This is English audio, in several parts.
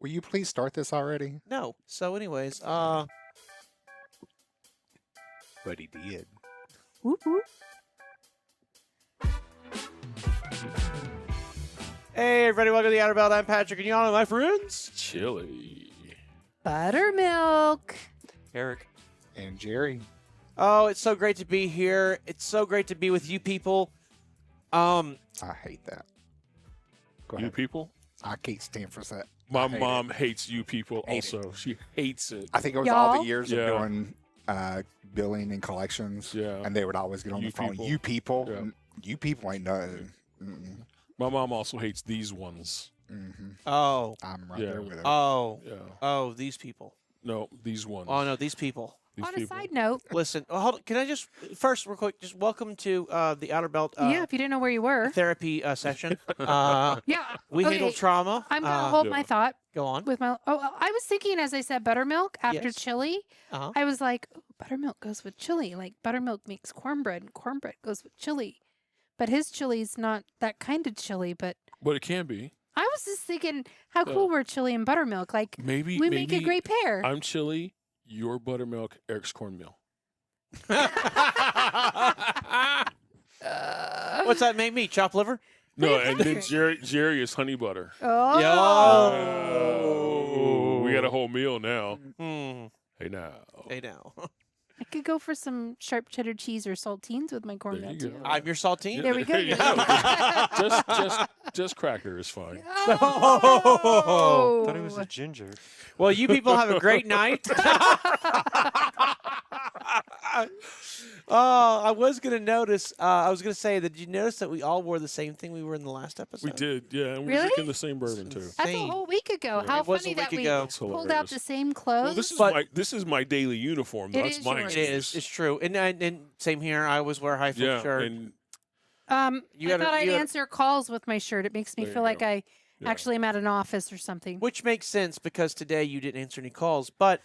Will you please start this already? No. So, anyways, But he did. Whoop, whoop. hey everybody, welcome to the Outer Belt. I'm Patrick, and y'all are my friends. Chili. Buttermilk. Eric. And Jerry. Oh, it's so great to be here. It's so great to be with you people. I hate that. Go You ahead. people? I can't stand for that. My I hate mom hates you people Hate it. also. She hates it. I think it was all Y'all? the years Yeah. of doing billing and collections. Yeah. And they would always get on You the phone. people. You people. Yeah. You people ain't nothing. Mm-mm. My mom also hates these ones. Mm-hmm. Oh. I'm right Yeah. there with her. Oh. Yeah. Oh, these people. No, these ones. Oh, no, these people. These On a people. side note, Listen, hold on. Can I just, first, real quick, just welcome to the Outer Belt yeah, if you didn't know where you were. therapy session. Yeah. We okay, handle trauma. I'm going to hold Yeah. my thought Go on. with my. Oh, I was thinking as I said buttermilk after Yes. chili. Uh-huh. I was like, "Ooh, buttermilk goes with chili. Like buttermilk makes cornbread, and cornbread goes with chili. But his chili's not that kind of chili. But But it can be. I was just thinking, how cool were chili and buttermilk? Like Maybe we maybe make a great pair. I'm chili, you're buttermilk, Eric's cornmeal. What's that make me? Chopped liver? No, and then Fantastic. Jerry is honey butter. Oh. Oh, we got a whole meal now. Hmm. Hey now. Hey, now. I could go for some sharp cheddar cheese or saltines with my cornmeal you too. go. I'm your saltine. There we go. You just cracker is fine. Oh. Thought he was a ginger. Well, you people have a great night. Oh, I was going to notice, I was going to say, that did you notice that we all wore the same thing we were in the last episode? We did, yeah, and we were Really? drinking the same bourbon too. That's a Insane. whole week ago. Yeah. How It was a funny that week we ago. That's pulled out hilarious. the same clothes. Well, But- this is my daily uniform. It That's is my yours. It is. It's true. And same here. I always wear a Hyfield yeah, shirt. and You I gotta- thought I'd you gotta- answer calls with my shirt. It makes me There you feel like go. I yeah. actually am at an office or something. which makes sense because today you didn't answer any calls. But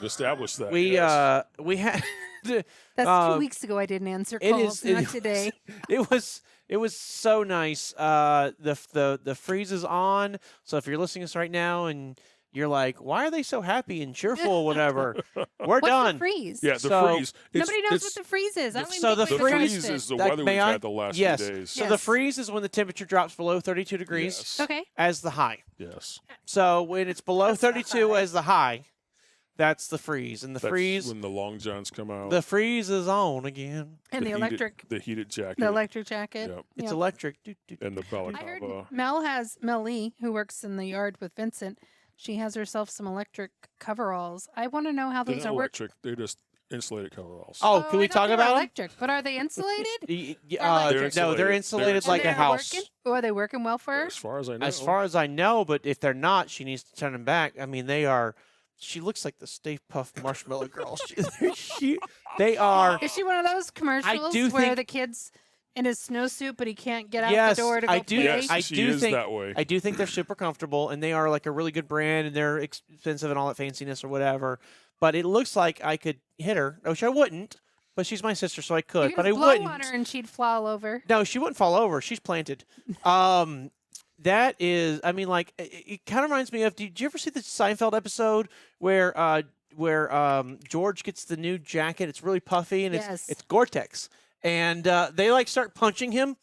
established that. we yes. we had That's 2 um, weeks ago. I didn't answer it calls. is- Not it today. it was so nice. The freeze is on. So if you're listening to us right now and you're like, why are they so happy and cheerful or whatever? We're What's done. the freeze? yeah, the so- freeze. It's- Nobody knows it's- what the freeze is. I don't even so think the we've the addressed freeze it. is the Like, weather may we've I? had the last Yes. few days. So the Yes. freeze is when the temperature drops below 32 degrees Yes. Okay. as the high. Yes. So when it's below That's the 32 high. as the high, that's the freeze. And the That's freeze when the long johns come out. the freeze is on again. And the electric heated jacket. jacket. Yep. It's Yep. electric. And the I heard balaclava. Mel Lee, who works in the yard with Vincent, she has herself some electric coveralls. I want to know how They're those not are working. electric. They're just insulated coveralls. Oh, can we I thought talk they were about 'em? electric? But are they insulated? Y- y- Or like- They're no, they're insulated. insulated They're like a And they're house. Working? Or are they working well for her? As far as I know. As far as I know, but if they're not, she needs to turn them back. I mean, they are. She looks like the Stay Puft Marshmallow Girl. They are. Is she one of those commercials do where think- the kid's in his snowsuit but he can't get out Yes, the door to go I do- play? yes, I she do is think- that way. I do think they're super comfortable, and they are like a really good brand, and they're expensive and all that fanciness or whatever. But it looks like I could hit her, which I wouldn't. But she's my sister, so I You could. could But I just blow wouldn't. on her and she'd fall over. No, she wouldn't fall over. She's planted. That is, I mean, like it kind of reminds me of. Did you ever see the Seinfeld episode where George gets the new jacket? It's really puffy and Yes. it's Gore-Tex, and they like start punching him,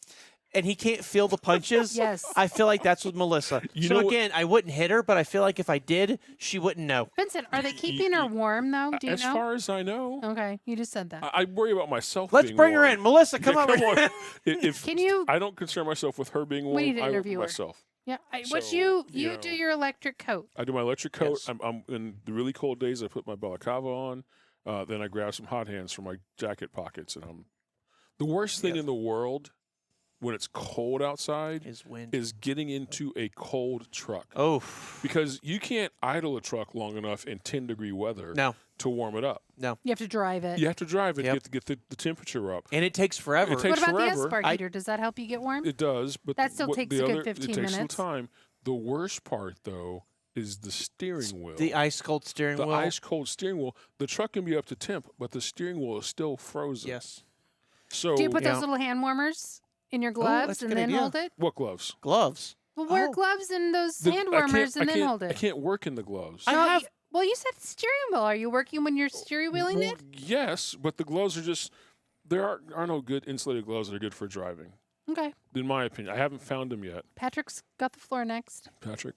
and he can't feel the punches. Yes. I feel like that's with Melissa. You So know what- again, I wouldn't hit her, but I feel like if I did, she wouldn't know. Vincent, are they keeping her warm though? Do you as know? far as I know, Okay, you just said that. I worry about myself. Let's being bring her warm. in, Melissa. Come Yeah, on. come on. If Can you? I don't concern myself with her being warm. We need to I interview her. myself. Yeah. What So, you you do know. your electric coat. I do my electric coat. Yes. I'm in the really cold days. I put my balaclava on. Then I grab some hot hands from my jacket pockets, and I'm the worst thing Yes. in the world when it's cold outside Is wind. is getting into a cold truck Oh because you can't idle a truck long enough in 10-degree weather no, to warm it up. You have to drive it. You have to drive it Yep. to get the temperature up. and it takes forever. It takes What about forever. the S-Bar I- heater? Does that help you get warm? It does, but That still what takes the a good other, 15 It takes minutes. some time. The worst part, though, is the steering wheel. The ice cold steering The wheel. ice cold steering wheel. The truck can be up to temp, but the steering wheel is still frozen. Yes. So Do you put Yeah. those little hand warmers in your gloves that's a and good then idea. hold it? what gloves? Gloves. Well, wear Oh. gloves and those The- hand I can't- warmers I and then can't- hold I it. can't work in the gloves. I No, have- well, you said steering wheel. Are you working when you're steering wheeling Well, it? yes, but the gloves are just there are no good insulated gloves that are good for driving, Okay. in my opinion. I haven't found them yet, Patrick's got the floor next. Patrick.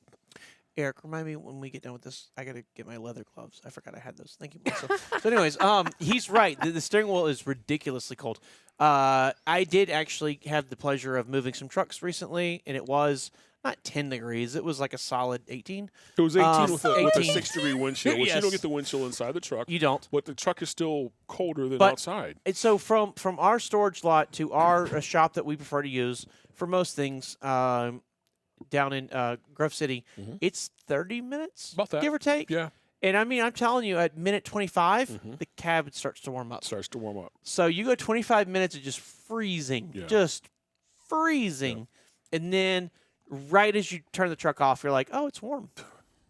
Eric, remind me when we get done with this. I gotta get my leather gloves. I forgot I had those. Thank you, Melissa. So, anyways, he's right. The steering wheel is ridiculously cold. I did actually have the pleasure of moving some trucks recently, and it was not 10 degrees. It was like a solid 18. It was 18 with a 18. 6-degree wind chill, which you Yes. don't get the wind chill inside the truck. You don't. But the truck is still colder than But- outside. And so from our storage lot to our shop that we prefer to use for most things down in Grove City, Mhm. it's 30 minutes, About that. give or take. Yeah, And I mean, I'm telling you, at minute 25, Mhm. the cab starts to warm up. it starts to warm up. So you go 25 minutes of just freezing, Yeah. just freezing. And then right as you turn the truck off, you're like, oh, it's warm.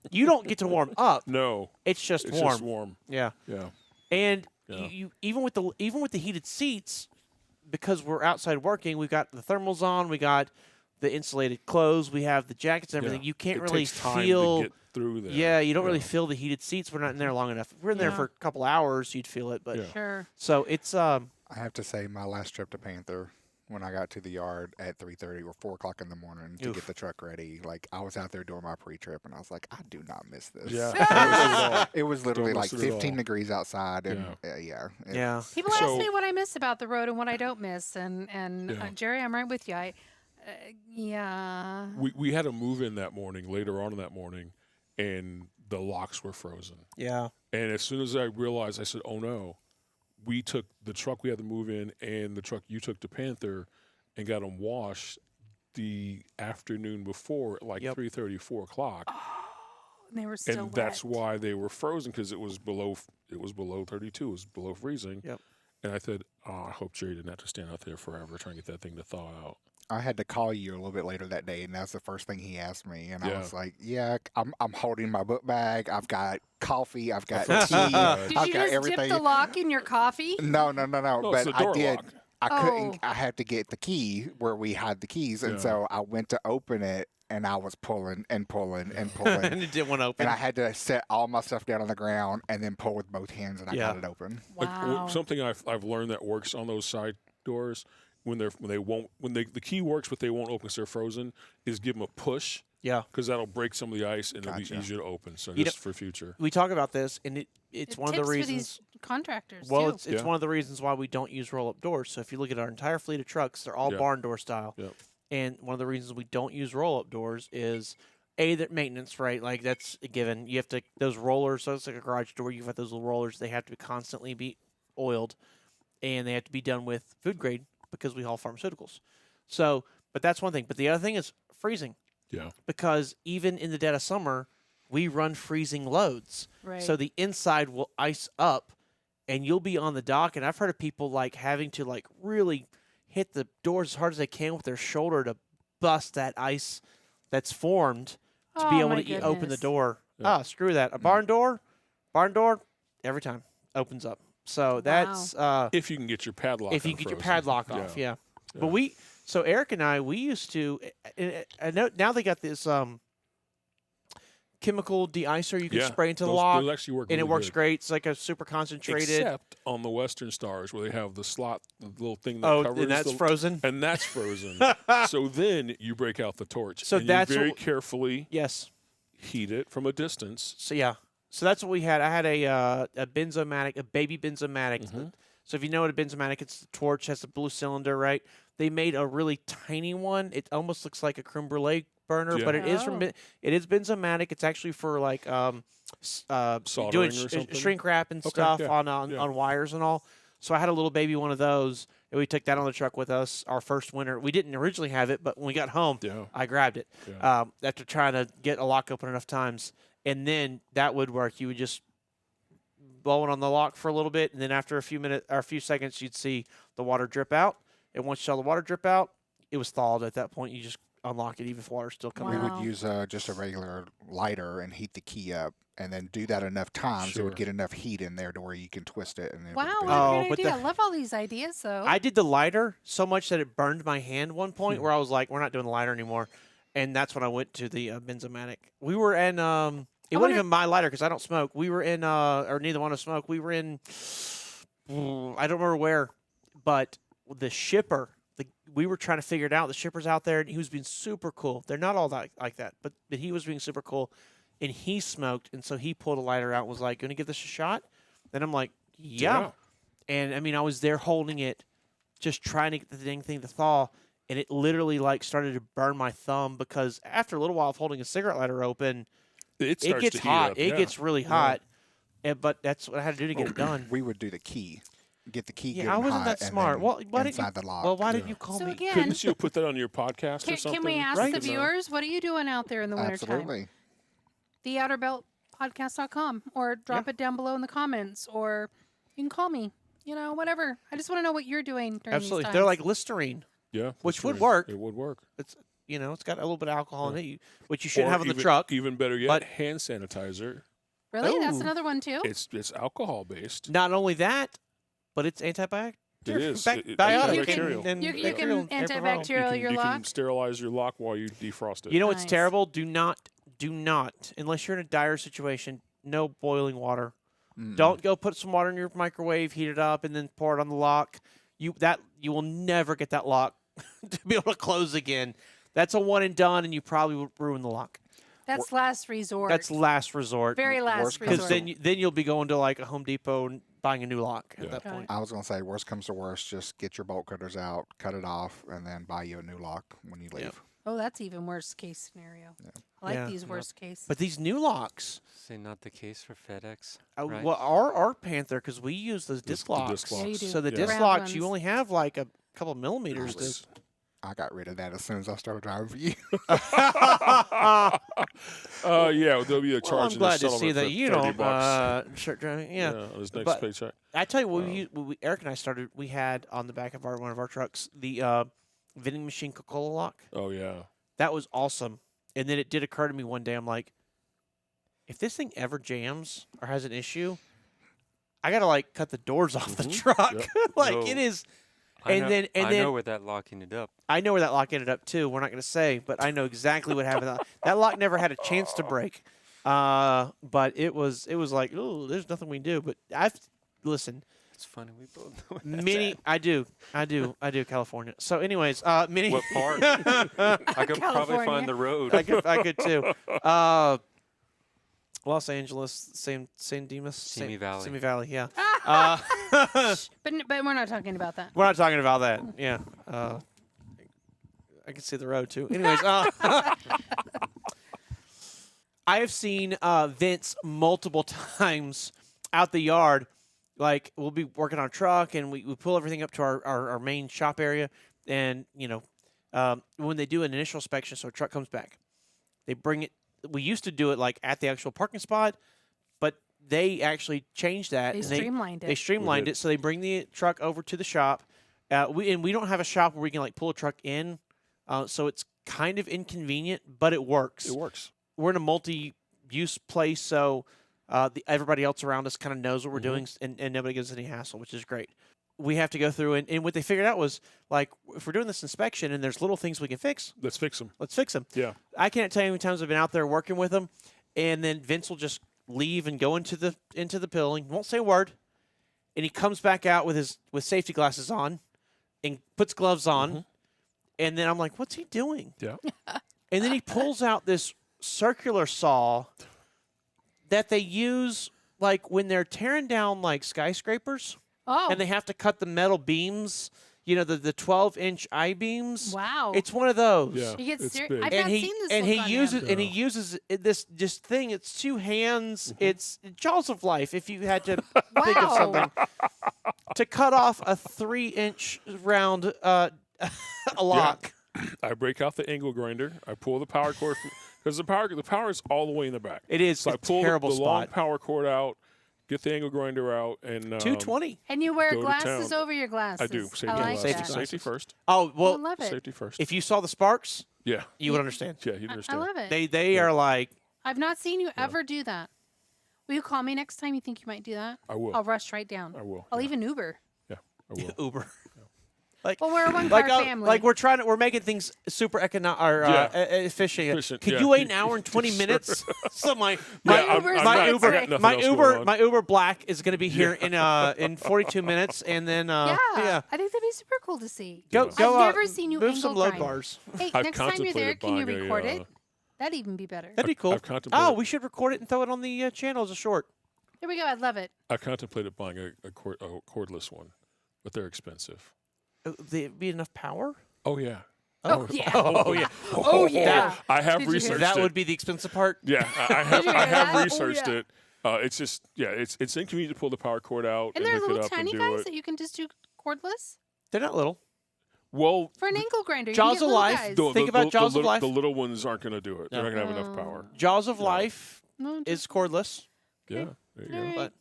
You don't get to warm up. No, It's just it's warm. just warm. Yeah. Yeah. And Yeah. you even with the heated seats, because we're outside working, we've got the thermals on, we got the insulated clothes, we have the jackets and everything. Yeah. You can't It really takes time feel to get through there. Yeah, you don't really Yeah. feel the heated seats. We're not in there long enough. If we're in there Yeah. for a couple hours, you'd feel it, but Yeah. Sure. so it's I have to say, my last trip to Panther, when I got to the yard at 3:30 or 4 o'clock in the morning to Oof. get the truck ready, like I was out there doing my pre-trip, and I was like, I do not miss this. Yeah. It was literally Don't like miss it at 15 all. degrees outside, and yeah. yeah. People So- ask me what I miss about the road and what I don't miss, and Yeah. Jerry, I'm right with you. Yeah. We had a move in that morning, later on in that morning, and the locks were frozen. Yeah. And as soon as I realized, I said, oh no, we took the truck we had to move in and the truck you took to Panther and got them washed the afternoon before at like Yep. 3:30, 4 o'clock. And they were still And that's wet. why they were frozen, because it was below 32. It was below freezing. Yep. And I said, oh, I hope Jerry didn't have to stand out there forever trying to get that thing to thaw out. I had to call you a little bit later that day, and that's the first thing he asked me. And I Yeah. was like, "Yeah, I'm holding my book bag. I've got coffee. I've got tea. felt so bad. Did I've you got just everything." dip the lock in your coffee? No. No, But it's the I door did. lock. I couldn't. Oh. I had to get the key where we hide the keys, and Yeah. so I went to open it, and I was pulling and pulling and pulling, And it didn't want to open. and I had to set all my stuff down on the ground and then pull with both hands, and I Yeah. got it open. Like, Wow. something I've learned that works on those side doors when the key works but they won't open because they're frozen is give them a push, yeah. because that'll break some of the ice and it'll Gotcha. be easier to open. So You just for future. We talk about this, and it's It one of the tips for reasons. these contractors Well, too. it's Yeah. one of the reasons why we don't use roll-up doors. So if you look at our entire fleet of trucks, they're all Yeah. barn door style. Yep. And one of the reasons we don't use roll-up doors is that maintenance, right? Like that's a given. You have to those rollers. So it's like a garage door. You've got those little rollers. They have to constantly be oiled, and they have to be done with food grade because we haul pharmaceuticals. So, but that's one thing. But the other thing is freezing, Yeah. because even in the dead of summer, we run freezing loads. Right. So the inside will ice up, and you'll be on the dock. And I've heard of people like having to like really hit the doors as hard as they can with their shoulder to bust that ice that's formed to be Oh, able my to open the goodness. door. Yeah. Screw that. A barn door, every time opens up. So that's If you can get your padlock if you get your padlock off. Yeah. But Eric and I, we used to. I know now they got this chemical de-icer you can spray into the lock, Those actually work and it really works good. great. It's like a super concentrated. Except on the Western Stars where they have the slot, the little thing that Oh, covers and that's the, frozen. and that's frozen. So then you break out the torch. So and that's you very what- carefully Yes. heat it from a distance. So yeah. So that's what we had. I had a benzomatic, a baby benzomatic. Mhm. So if you know what a benzomatic, it's the torch, has a blue cylinder, right? They made a really tiny one. It almost looks like a creme brulee burner, Yeah. but it is from Oh. it is benzomatic. It's actually for like Soldering doing or something? shrink wrap and Okay, stuff yeah, on yeah. on wires and all. So I had a little baby one of those, and we took that on the truck with us our first winter. We didn't originally have it, but when we got home, Yeah. I grabbed it Yeah. after trying to get a lock open enough times, and then that would work. You would just blow it on the lock for a little bit, and then after a few minutes or a few seconds, you'd see the water drip out. And once you saw the water drip out, it was thawed at that point. You just unlock it even if water's still coming We out. Wow. would use just a regular lighter and heat the key up, and then do that enough times, it Sure. would get enough heat in there to where you can twist it. And it would Wow, be- what a Oh, great but idea. the- I love all these ideas, though. I did the lighter so much that it burned my hand one point where I was like, we're not doing the lighter anymore. and that's when I went to the Benzomatic. We were in. It I wasn't wonder- even my lighter because I don't smoke. We were in, or neither one of us smoke. We were in. I don't remember where, but the shipper. We were trying to figure it out. The shipper's out there, and he was being super cool. They're not all like that, but he was being super cool, and he smoked, and so he pulled a lighter out and was like, "Going to give this a shot?" And I'm like, "Yeah." And I mean, I was there holding it, just trying to get the dang thing to thaw, and it literally like started to burn my thumb because after a little while of holding a cigarette lighter open, It it gets hot. It gets really Yeah. hot. But that's what I had to do to get it done. We would do the key. Get the key. Yeah, good I and wasn't hot, that and smart. then Well, why didn't you? inside the lock. Well, why didn't you call So me? again, Couldn't you put that on your podcast or can something? we ask Right. the No. viewers, what are you doing out there in the wintertime? Absolutely. TheOuterBeltPodcast.com, or drop it down below in the comments, or you can call me. Whatever. I just want to know what you're doing during Absolutely, these they're times. like Listerine. Yeah, Which that's would right. work. It would work. It's it's got a little bit of alcohol in it, which you shouldn't Or have in the even- truck. Even better yet, but- hand sanitizer. Really? That's Ooh. another one too? It's alcohol based. Not only that, but it's antibiotic. It is. Bacterial. Antibacterial. and You can bacterial and antibacterial your you lock. can sterilize your lock while you defrost it. You know what's Nice. terrible? Do not, unless you're in a dire situation, no boiling water. Don't go put some water in your microwave, heat it up, and then pour it on the lock. You will never get that lock to be able to close again. That's a one and done, and you probably will ruin the lock. That's last resort. That's last resort. very last worst Because resort. then you'll be going to like a Home Depot and buying a new lock at Yeah. that Okay. point. I was gonna say, worst comes to worst, just get your bolt cutters out, cut it off, and then buy you a new lock when you leave. Yep. Oh, that's even worst case scenario. I like Yeah. these worst case. But these new locks, Say not the case for FedEx. Right. well, our Panther, because we use those disc the locks. disc Yeah, you locks. do. So the Yeah. disc Round locks, you ones. only have like a couple millimeters. was- I got rid of that as soon as I started driving for you. Yeah, there'll be a Well, charge I'm in glad the to see settlement that for you 30 don't bucks. start driving. Yeah. On his next But- paycheck. I tell you what, Eric and I started. We had on the back of one of our trucks the vending machine Coca-Cola lock. Oh yeah. That was awesome. And then it did occur to me one day. I'm like, if this thing ever jams or has an issue, I gotta like cut the doors off the truck. Yep. Like No. it is. I And know, then- and I then- know where that lock ended up. I know where that lock ended up too. We're not gonna say, but I know exactly what happened. That lock never had a chance to break. But it was like, oh, there's nothing we can do. But listen. It's funny we both know. Where that's Many, at. I do, California. So, anyways, many. What part? I could probably California. find the road. I could too. Los Angeles, San Dimas, Simi Valley. Simi Valley, yeah. But we're not talking about that. We're not talking about that. Yeah. I can see the road too. Anyways, I have seen Vince multiple times out the yard. Like we'll be working on a truck and we pull everything up to our main shop area, and when they do an initial inspection, so a truck comes back, they bring it. We used to do it like at the actual parking spot, but they actually changed that. They and streamlined it. They streamlined did. it, so they bring the truck over to the shop. We don't have a shop where we can like pull a truck in, so it's kind of inconvenient, but it works. It works. We're in a multi-use place, so everybody else around us kind of knows what we're doing, and nobody gives us any hassle, which is great. We have to go through, and what they figured out was, like, if we're doing this inspection and there's little things we can fix, Let's fix them. let's fix them. Yeah. I can't tell you how many times I've been out there working with them, and then Vince will just leave and go into the pilling, won't say a word, and he comes back out with safety glasses on, and puts gloves on, and then I'm like, what's he doing? Yeah. And then he pulls out this circular saw that they use like when they're tearing down like skyscrapers Oh, and they have to cut the metal beams, the 12-inch I-beams. wow. It's one of those. Yeah. He gets it's ser- big. I've And not he seen this and look he on uses him. and he uses this just thing. It's two hands. It's jaws of life. If you had to think of Wow. something to cut off a 3-inch round a lock. I break out the angle grinder. I pull the power cord because the power is all the way in the back. It is So I a pull terrible the long spot. power cord out, get the angle grinder out, and 220. And you wear Go to glasses town. over your glasses. I do safety I like glasses. Safety that. glasses. Safety first. Oh I well, love it. Safety first. if you saw the sparks, Yeah. you would understand. Yeah, you I understand. love it. They are like I've not seen you ever do that. Will you call me next time you think you might do that? I will. I'll rush right down. I will. I'll yeah. even Uber. Yeah, I will. Uber. Like, Well, we're a one-car family. like we're making things super efficient. Efficient, Could yeah. you wait an hour and 20 Sure. minutes? So my Uber's I'm my not- I Uber got nothing else going on. my Uber Black is going to be here in 42 minutes, and then yeah, yeah. I think that'd be super cool to see. Go I've go. never seen you move some angle load grind. bars. Hey, I've next time you're there, contemplated can you buying a, record it? That'd even be better. That'd be cool. I've contemplated- Oh, we should record it and throw it on the channel as a short. There we go. I love it. I contemplated buying a cordless one, but they're expensive. There'd be enough power. Oh yeah. Oh, yeah. Oh yeah. Oh, yeah. I have Did you hear researched That it. would be the expensive part. Yeah, I have. you I hear have that? Oh, researched yeah. it. It's just it's inconvenient to pull the power cord out And they're hook it little up tiny and do guys it. that you can just do cordless They're not little. Well, for an angle grinder. You Jaws can get of little life. guys. Think about Jaws of little, Life. The little ones aren't going to do it. They're No. not going to have enough power. Jaws of Life No, is cordless. Yeah, there you All go. right.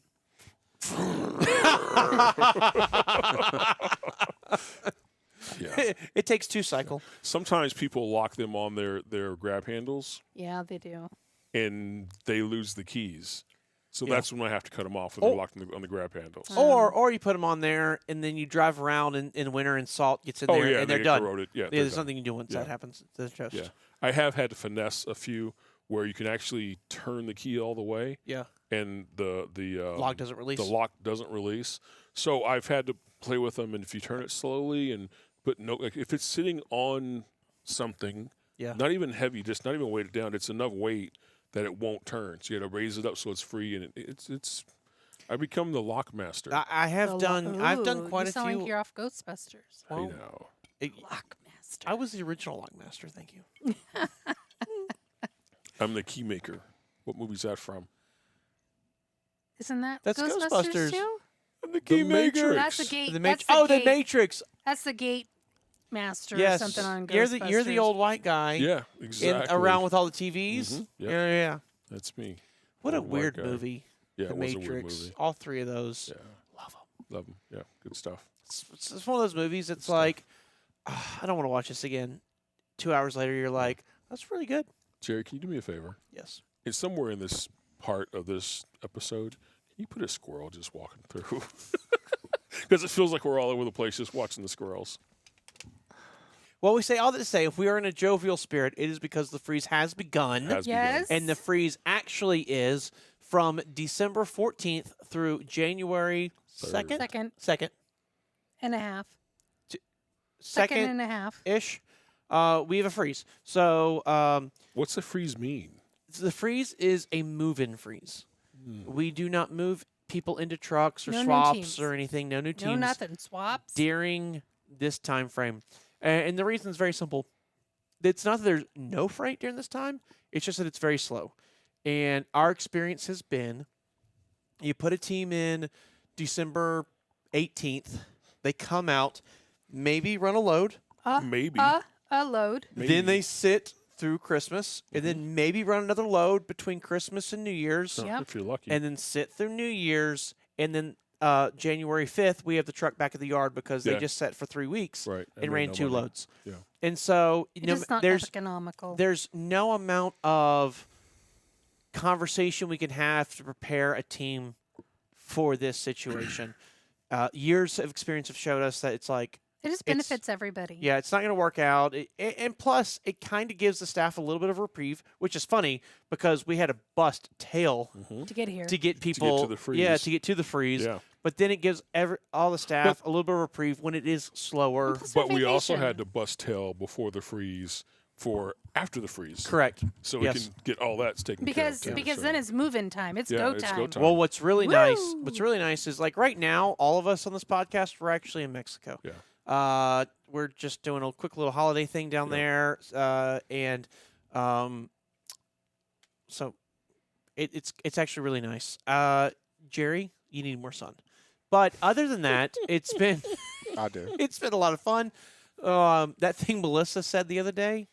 Yeah. It takes 2 cycle. Sometimes people lock them on their grab handles Yeah, they do. and they lose the keys. So Yeah. that's when I have to cut them off when they're Oh. locked on the grab handles. Or you put them on there and then you drive around in winter and salt gets in Oh there yeah, and they they're get done. corroded. Yeah, Yeah, they're there's done. nothing you do once Yeah. that happens. It's just Yeah, I have had to finesse a few where you can actually turn the key all the way yeah. and the Lock doesn't release. The lock doesn't release. So I've had to play with them, and if you turn it slowly and put like if it's sitting on something, Yeah. not even heavy, just not even weighted down, it's enough weight that it won't turn. So you got to raise it up so it's free, and it's. I become the lock master. I have done. I've done quite you a sound few. like you're off Ghostbusters. I well, know. Lockmaster. I was the original Lockmaster. Thank you. I'm the key maker. What movie's that from? Isn't that That's Ghostbusters, Ghostbusters. too? I'm the key maker. That's the gate. The that's Matri- the oh, the gate. Matrix. That's the gate master Yes. or something on You're Ghostbusters. the old white guy. Yeah, exactly. Around with all the TVs. Mhm, yep. Yeah. That's me. What a Old white weird guy. movie. Yeah, The it was a Matrix. weird movie. All 3 of those. Yeah, Love them. love them. Yeah, good stuff. It's one of those movies. It's like, I don't want to watch this again. 2 hours later, you're like, that's really good. Jerry, can you do me a favor? Yes. It's somewhere in this part of this episode. Can you put a squirrel just walking through? Because it feels like we're all over the place just watching the squirrels. Well, we say all that to say, if we are in a jovial spirit, it is because the freeze has begun. Has Yes. And the freeze actually is from December 14th through January 2nd? Second and a half. Second and a half. ish. We have a freeze. So What's the freeze mean? the freeze is a move-in freeze. We do not move people into trucks or No new swaps teams. or anything. No new teams No nothing. Swaps. during this time frame. And the reason is very simple. It's not that there's no freight during this time. It's just that it's very slow. And our experience has been, you put a team in December 18th. They come out, maybe run a load. Maybe. A load. Maybe. Then they sit through Christmas, and then maybe run another load between Christmas and New Year's, Huh, Yep. If you're lucky. and then sit through New Year's, and then January 5th, we have the truck back at the yard because they Yeah. just sat for 3 weeks Right. and made ran no 2 money. loads. Yeah. And so It's just not there's economical. there's no amount of conversation we can have to prepare a team for this situation. Years of experience have showed us that it's like, It just benefits everybody. yeah, it's not going to work out. And plus, it kind of gives the staff a little bit of reprieve, which is funny because we had to bust tail To get here. to get people the Yeah, freeze. to get to the freeze. Yeah. But then it gives all the staff a little bit of reprieve when it is slower. Plus But our we also vacation. had to bust tail before the freeze for after the freeze. Correct. So Yes. we can get all that taken because care of. too, because so. then it's move-in time. It's Yeah, go it's time. go time. Well, what's really Woo! nice is like right now, all of us on this podcast, we're actually in Mexico. Yeah. We're just doing a quick little holiday thing down Yeah. there, and so it's actually really nice. Jerry, you need more sun. But other than that, it's been I do. it's been a lot of fun. That thing Melissa said the other day,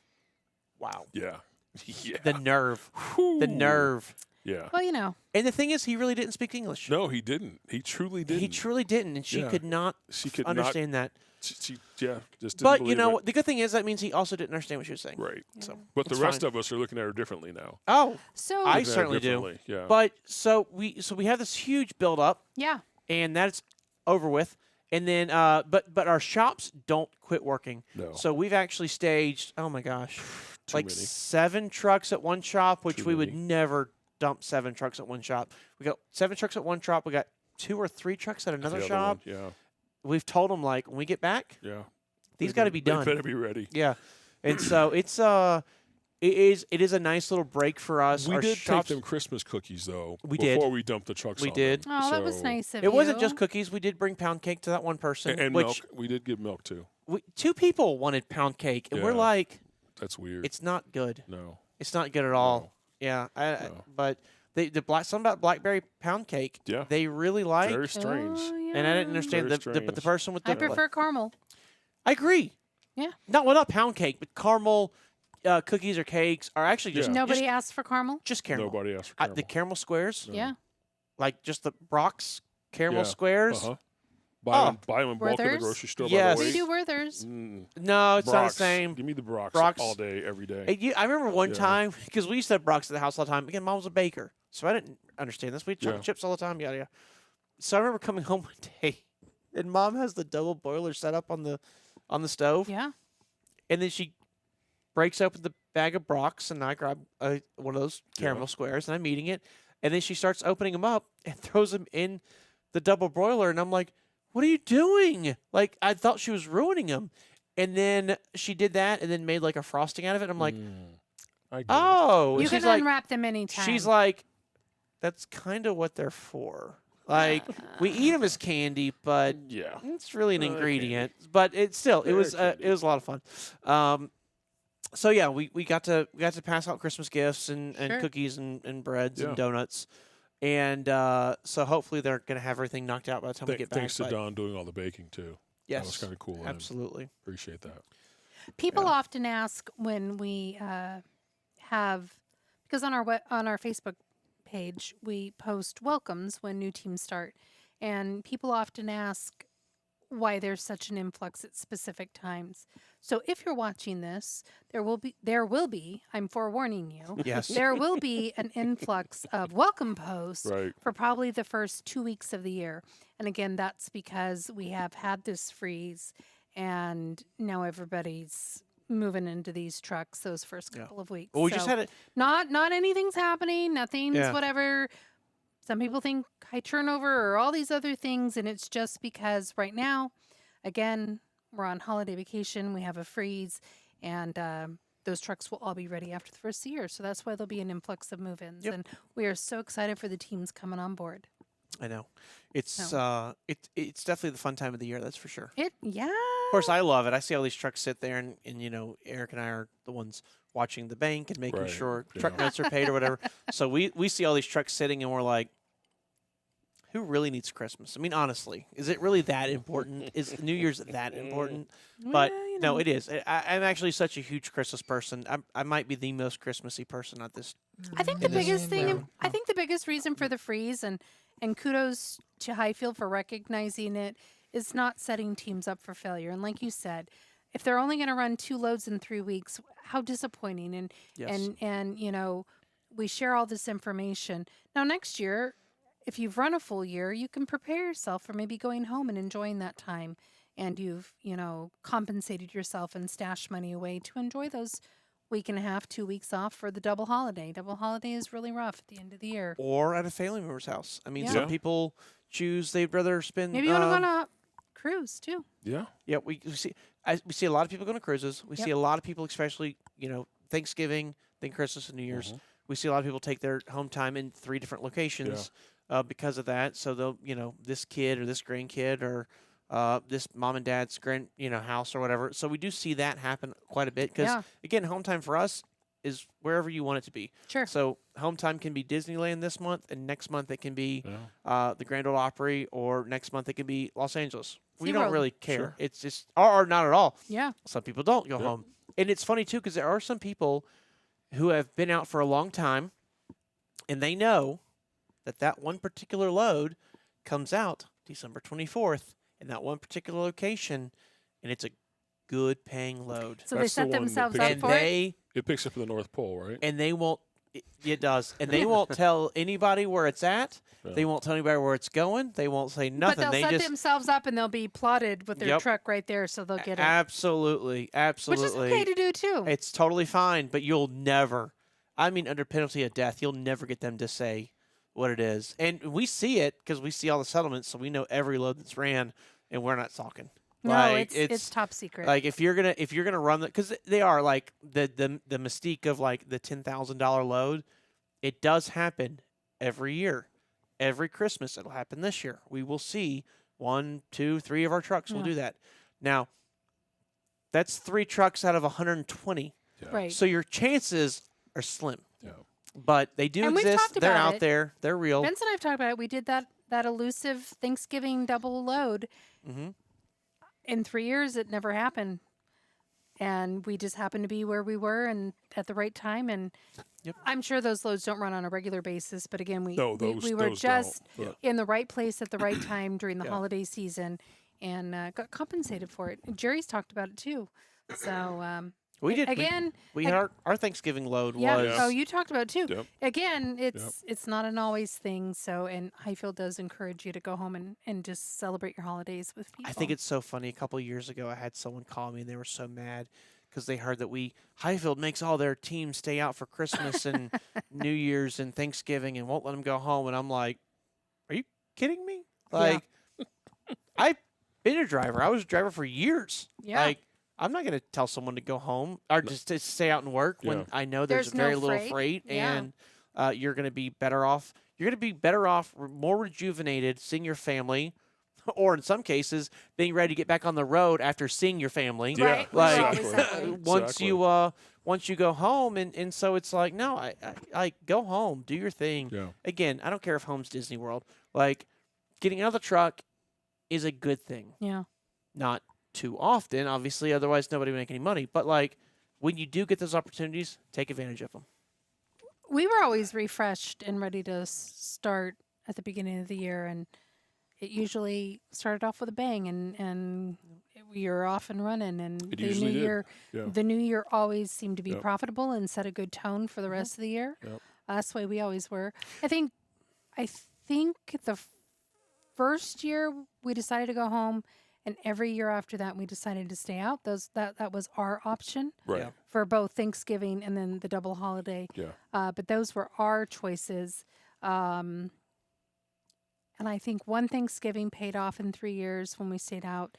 wow, Yeah. Yeah. the nerve, the Whew. nerve. Yeah. Well, you know, And the thing is, he really didn't speak English. No, he didn't. He truly didn't. He truly didn't, and she Yeah. could not She could understand that. not. She just didn't But you believe know, it. the good thing is that means he also didn't understand what she was saying. Right. So, But the it's rest fine. of us are looking at her differently now. Oh, so I Looking at her certainly do. differently, Yeah. But so we have this huge build up, yeah. and that's over with. And then, but our shops don't quit working. No. So we've actually staged. Oh my gosh, Too like many. 7 trucks at one shop, which Too we would many. never dump 7 trucks at one shop. We got 7 trucks at one shop. We got 2 or 3 trucks at another The other shop. one, yeah. We've told them like when we get back, Yeah. these got to be done. They better be ready. Yeah, and so it is a nice little break for us. We Our did shops, take them Christmas cookies though. We did. Before we dumped the trucks. We on did. them. Oh, that was So- nice of It you. wasn't just cookies. We did bring pound cake to that one person, And which milk. We did give milk too. 2 people wanted pound cake, and we're Yeah. like, That's weird. it's not good. No. It's not good at all. No. Yeah, No. but something about blackberry pound cake. Yeah. They really like, Very strange. Oh, yeah. and I didn't understand Very but the strange. person with the I prefer caramel. I agree. Yeah. Not pound cake, but caramel cookies or cakes are actually just Yeah. Nobody just, asked for caramel. just caramel. Nobody asked for The caramel. caramel squares, No. Yeah. like just the Brock's caramel Yeah. squares. Uh-huh. Oh. Buy them in bulk at the Werther's? grocery store. Yes. By We the do way. Werther's. No, it's not the Brock's. same. Give me the Brock's, Brock's. all day, every day. I remember one Yeah. time because we used to have Brock's at the house all the time. Again, Mom was a baker, so I didn't understand this. We had chocolate Yeah. chips all the time, yada yada. So I remember coming home one day, and Mom has the double boiler set up on the stove, Yeah. and then she breaks open the bag of Brock's, and I grab one of those caramel Yeah. squares, and I'm eating it, and then she starts opening them up and throws them in the double broiler, and I'm like, "What are you doing?" Like I thought she was ruining them, and then she did that, and then made like a frosting out of it. And I'm like, I get it. "Oh," and You she's can like, unwrap them anytime. she's like, "That's kind of what they're for. Like we eat them as candy, but Yeah. it's really an They're ingredient. But it was candy. it was a lot of fun. So yeah, we got to pass out Christmas gifts and Sure. cookies and breads Yeah. and donuts, and so hopefully they're gonna have everything knocked out by the time we get back. Thanks to but Don doing all the baking too. yes, That was kind of cool. of him. absolutely. Appreciate that. People Yeah. often ask when we have, because on our Facebook page we post welcomes when new teams start, and people often ask why there's such an influx at specific times. So if you're watching this, there will be, I'm forewarning you, Yes. there will be an influx of welcome posts Right. for probably the first 2 weeks of the year. And again, that's because we have had this freeze and now everybody's moving into these trucks those first Yeah. couple of weeks. Well, we just So had it. not anything's happening, nothing's Yeah. whatever. Some people think high turnover or all these other things, and it's just because right now, again, we're on holiday vacation, we have a freeze, and those trucks will all be ready after the first year. So that's why there'll be an influx of move-ins, Yep. and we are so excited for the teams coming on board. I know, it's No. it's definitely the fun time of the year. That's for sure. Yeah. Of course, I love it. I see all these trucks sit there, and Eric and I are the ones watching the bank and making Right. sure Yeah. truck notes are paid or whatever. So we see all these trucks sitting, and we're like, who really needs Christmas? I mean, honestly, is it really that important? Is New Year's that important? But Well, you no, know. it is. I'm actually such a huge Christmas person. I might be the most Christmassy person at this. I think the in this biggest thing, room. I think the biggest reason for the freeze, and kudos to Hyfield for recognizing it, is not setting teams up for failure. And like you said, if they're only going to run 2 loads in 3 weeks, how disappointing. And Yes. and we share all this information. Now next year, if you've run a full year, you can prepare yourself for maybe going home and enjoying that time. And you've, compensated yourself and stashed money away to enjoy those week and a half, 2 weeks off for the double holiday. Double holiday is really rough at the end of the year. Or at a family member's house. I mean, Yeah. some Yeah. people choose they'd rather spend. Maybe you want to go on a cruise too. Yeah. Yeah, we see. We see a lot of people going to cruises. We Yep. see a lot of people, especially Thanksgiving, then Christmas and New Year's. We see a lot of people take their home time in 3 different locations because of that. So they'll this kid or this grandkid or this mom and dad's house or whatever. So we do see that happen quite a bit because Yeah. again, home time for us is wherever you want it to be. Sure. So home time can be Disneyland this month, and next month it can be Yeah. the Grand Ole Opry, or next month it can be Los Angeles. We don't SeaWorld. really care. Sure. It's just or not at all. Yeah. Some people don't go Yep. home, and it's funny too because there are some people who have been out for a long time, and they know that one particular load comes out December 24th in that one particular location, and it's a good paying load. So That's they the set one that themselves picks up And for it. they It picks up in the North Pole, right? and they won't It does, and they won't tell anybody where it's at. Yeah. They won't tell anybody where it's going. They won't say But nothing. they'll They set just themselves up and they'll be plotted with their Yep. truck right there, so they'll get it. absolutely, absolutely. Which is okay to do too. It's totally fine, but you'll never. I mean, under penalty of death, you'll never get them to say what it is, and we see it because we see all the settlements, so we know every load that's ran, and we're not talking. No, Like, it's top secret. Like if you're gonna run because they are like the mystique of like the $10,000 load. It does happen every year, every Christmas. It'll happen this year. We will see 1, 2, 3 of our trucks will Yeah. do that. Now, that's 3 trucks out of 120. Yeah. right. So your chances are slim, Yeah. but they do And we've exist. talked They're about out it. there. They're real. Vince and I've talked about it. We did that elusive Thanksgiving double load. hmm In 3 years, it never happened. And we just happened to be where we were and at the right time. And Yep. I'm sure those loads don't run on a regular basis. But again, we No, we, those we were those just don't, but- in the right place at the right time during the Yeah. holiday season and got compensated for it. And Jerry's talked about it too. So We did. again, We had our Thanksgiving load yeah. was. Yeah. Oh, you talked about it too. Yep. Again, it's not an always thing. So and Hyfield does encourage you to go home and just celebrate your holidays with people. I think it's so funny. A couple of years ago, I had someone call me, and they were so mad because they heard that Hyfield makes all their teams stay out for Christmas and New Year's and Thanksgiving and won't let them go home. And I'm like, are you kidding me? Like, I've been a driver. I was a driver for years. Yeah. Like, I'm not going to tell someone to go home or just to stay out and work when Yeah. I know there's There's very no little freight. freight Yeah. and you're going to be better off. You're going to be better off, more rejuvenated, seeing your family, or in some cases, being ready to get back on the road after seeing your family. Yeah, Right. Like Exactly. Exactly. once you go home, and so it's like no, I go home, do your thing. Yeah. Again, I don't care if home's Disney World. Like getting out of the truck is a good thing. Yeah. Not too often, obviously, otherwise nobody would make any money. But like when you do get those opportunities, take advantage of them. We were always refreshed and ready to start at the beginning of the year, and it usually started off with a bang, and you're off and running. And It the usually new did. year, Yeah. the new year always seemed to be Yep. profitable and set a good tone for the rest of the year. Yep. That's the way we always were. I think the first year we decided to go home, and every year after that we decided to stay out. That was our option Right. Yeah. for both Thanksgiving and then the double holiday. Yeah. But those were our choices. And I think one Thanksgiving paid off in 3 years when we stayed out,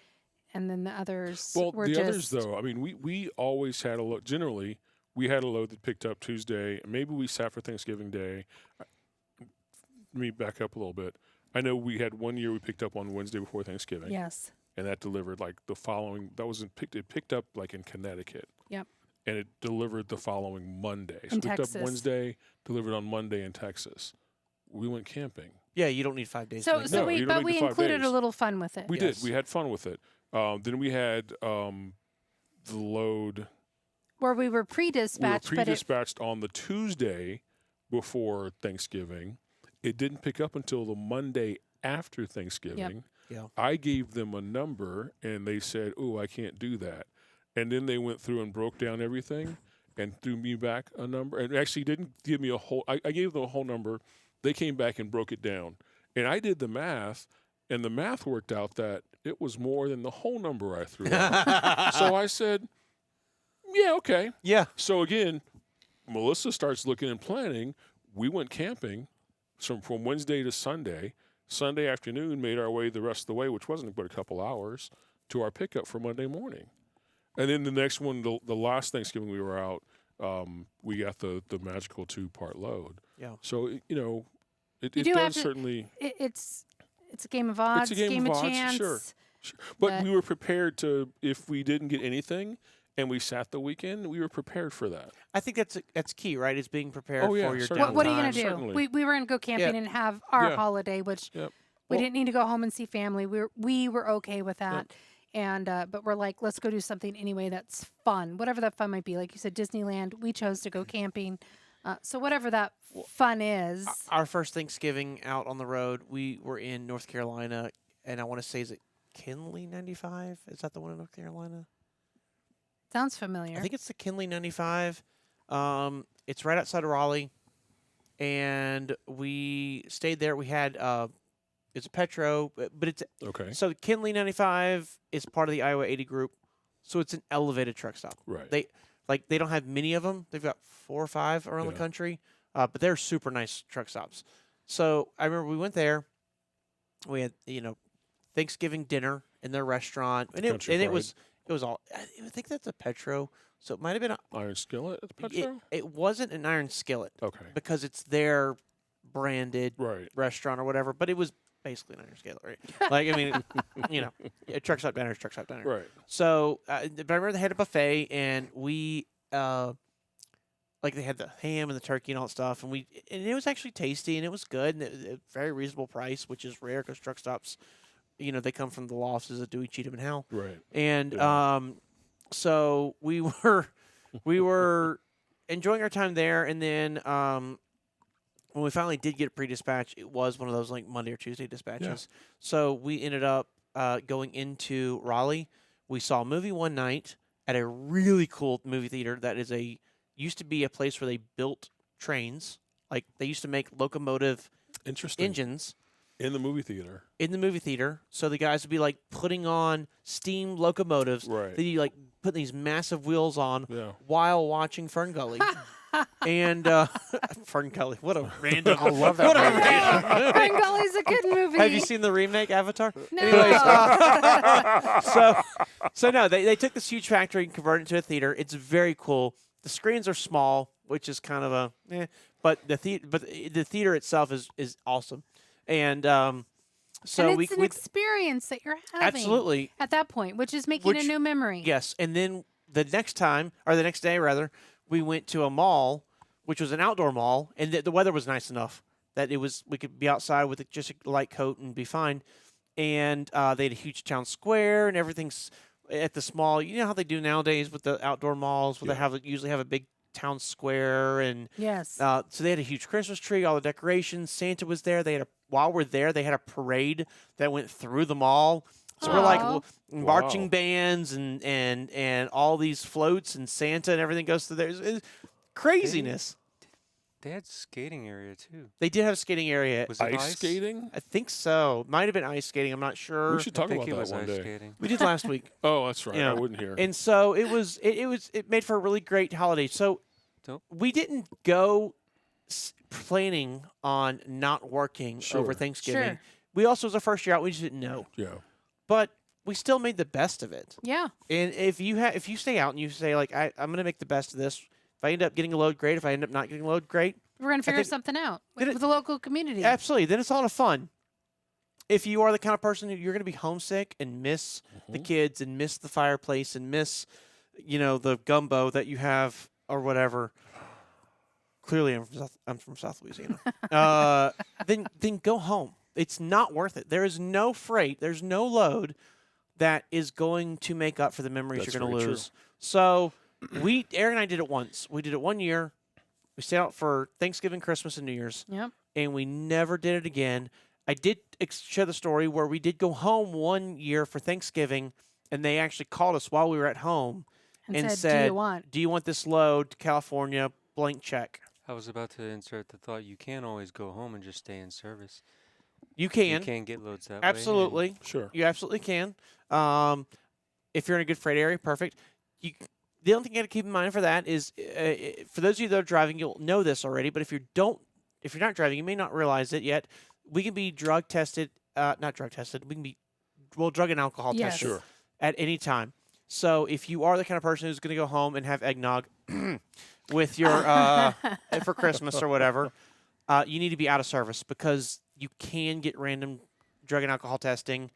and then the others Well, were the just others though, I mean, we always had a load. Generally, we had a load that picked up Tuesday. Maybe we sat for Thanksgiving Day. Let me back up a little bit. I know we had one year we picked up on Wednesday before Thanksgiving, yes, and that delivered like the following. That was it picked up like in Connecticut. Yep. And it delivered the following Monday. So In it picked Texas. up Wednesday, delivered on Monday in Texas. We went camping. Yeah, you don't need 5 days. to so make so No, money. you don't need we the 5 included days. a little fun with it. We Yes. did. We had fun with it. Then we had the load. Where we were We were pre-dispatched, but it, pre-dispatched on the Tuesday before Thanksgiving. It didn't pick up until the Monday after Thanksgiving. Yeah. I gave them a number, and they said, "Oh, I can't do that." And then they went through and broke down everything and threw me back a number. And actually didn't give me a whole. I gave them a whole number. They came back and broke it down, and I did the math, and the math worked out that it was more than the whole number I threw out. So I said, "Yeah, okay." Yeah. So again, Melissa starts looking and planning. We went camping from Wednesday to Sunday. Sunday afternoon, made our way the rest of the way, which wasn't but a couple hours, to our pickup for Monday morning. And then the next one, the last Thanksgiving we were out, we got the magical 2-part load. Yeah. So, it You it do does have to- certainly. it's a game of odds, It's a game of odds, chance. sure. But But- we were prepared to, if we didn't get anything and we sat the weekend, we were prepared for that. I think that's key, right? Is being prepared Oh, yeah, for your certainly. What are you downtime. going to do? Certainly. We were going to go camping and have our Yeah. holiday, which Yep. we Well- didn't need to go home and see family. We were okay with that. And but we're like, let's go do something anyway that's fun, whatever that fun might be. Like you said, Disneyland. We chose to go camping, so whatever that fun is. Our first Thanksgiving out on the road, we were in North Carolina, and I want to say, is it Kinley 95? Is that the one in North Carolina? Sounds familiar. I think it's the Kinley 95. It's right outside of Raleigh. and we stayed there. We had it's a Petro, but it's Okay. so Kinley 95 is part of the Iowa 80 group, so it's an elevated truck stop. Right. They don't have many of them. They've got 4 or 5 around the Yeah. country, but they're super nice truck stops. So I remember we went there. We had Thanksgiving dinner in their restaurant, and Country it fried. was all. I think that's a Petro, so it might have been. Iron skillet at the Petro? It wasn't an iron skillet Okay. because it's their branded Right. restaurant or whatever, but it was basically an iron skillet, right? Like I mean, a truck stop diner is truck stop diner. Right. So, but I remember they had a buffet, and we, like they had the ham and the turkey and all that stuff, and it was actually tasty and it was good and it very reasonable price, which is rare because truck stops, they come from the lofts of Dewey, Cheatham, and Howell, Right. and Yeah. so we were enjoying our time there, and then when we finally did get pre-dispatch, it was one of those like Monday or Tuesday dispatches. So we ended up going into Raleigh. We saw a movie one night at a really cool movie theater that used to be a place where they built trains. Like they used to make locomotive Interesting. engines In the movie theater. in the movie theater. So the guys would be like putting on steam locomotives. Right. Then you like put these massive wheels on Yeah. while watching Fern Gully. And Fern Gully, what a random. I love that What a movie. random. Fern Gully's a good movie. Have you seen the remake Avatar? No. Anyways, so no, they took this huge factory and converted it into a theater. It's very cool. The screens are small, which is kind of but the theater itself is awesome. And so and we it's an experience that you're having absolutely at that point, which is making a new memory. yes. And then the next day rather, we went to a mall, which was an outdoor mall, and the weather was nice enough that we could be outside with just a light coat and be fine. And they had a huge town square, and everything's at the small. You know how they do nowadays with the outdoor malls, where they usually have a big town square, and Yes. so they had a huge Christmas tree, all the decorations. Santa was there. While we're there, they had a parade that went through the mall. So we're like Aw. marching Wow. bands and all these floats and Santa and everything goes through there. It's craziness. They had skating area too. They did have a skating area. Was it Ice skating? I think so. Might have been ice skating. I'm not sure. We should I talk think about it that was one ice day. skating. We did last week. Oh, that's right. Yeah. I wouldn't hear. And so it made for a really great holiday. So Dope. we didn't go planning on not working Sure. over Thanksgiving. Sure. We also was our first year out. We just didn't know, Yeah. but we still made the best of it. Yeah. And if you stay out and you say like I'm gonna make the best of this. If I end up getting a load, great. If I end up not getting a load, great. We're going to figure think- something out Did it- with the local community. Absolutely. Then it's a lot of fun. If you are the kind of person who you're going to be homesick and miss the kids and miss the fireplace and miss, the gumbo that you have or whatever. Clearly, I'm from South Louisiana. Then go home. It's not worth it. There is no freight. There's no load that is going to make up for the memories That's you're going to very true. lose. So Eric and I did it once. We did it 1 year. We stayed out for Thanksgiving, Christmas, and New Year's. Yep. And we never did it again. I did share the story where we did go home 1 year for Thanksgiving, and they actually called us while we were at home And, said, do you want? this load to California? Blank check. I was about to insert the thought you can always go home and just stay in service. You You can. can get loads that way. Absolutely. Sure. You absolutely can. If you're in a good freight area, perfect. The only thing you got to keep in mind for that is, for those of you that are driving, you'll know this already. But if you're not driving, you may not realize it yet. We can be drug tested, not drug tested. We can be, drug and alcohol Yes. tested Sure. at any time. So if you are the kind of person who's going to go home and have eggnog with your for Christmas or whatever, you need to be out of service because you can get random drug and alcohol testing.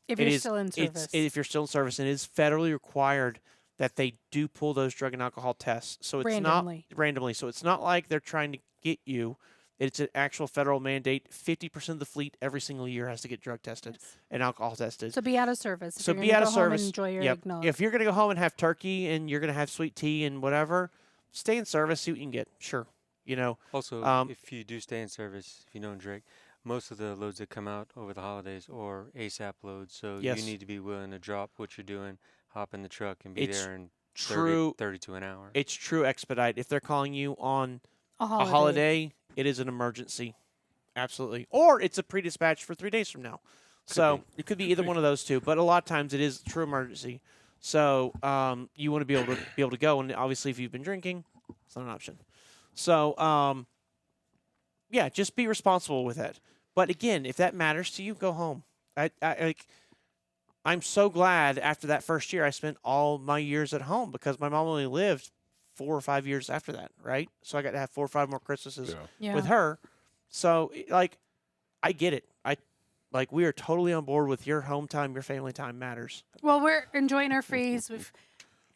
If It you're is- still in service. If you're still in service, and it is federally required that they do pull those drug and alcohol tests. So it's Randomly. not randomly. So it's not like they're trying to get you. It's an actual federal mandate. 50% of the fleet every single year has to get drug tested and alcohol tested. So be out of service. If So you're be gonna out go of home and service. enjoy your Yep. eggnog. If you're going to go home and have turkey and you're going to have sweet tea and whatever, stay in service, see what you can get. Sure. Also, Um, if you do stay in service, if you know Drake, most of the loads that come out over the holidays are ASAP loads. So Yes. you need to be willing to drop what you're doing, hop in the truck, and be It's there in 30, true. 30 to an hour. It's true expedite. If they're calling you on a a holiday, it is an emergency. Absolutely. Or it's a pre-dispatch for 3 days from now. So it could be either one of those two, but a lot of times it is a true emergency. So you want to be able to go, and obviously if you've been drinking, it's not an option. So yeah, just be responsible with it. But again, if that matters to you, go home. I'm so glad after that first year I spent all my years at home because my mom only lived 4 or 5 years after that, right? So I got to have 4 or 5 more Christmases Yeah. with her. So like, I get it. We are totally on board with your home time, your family time matters. Well, we're enjoying our freeze.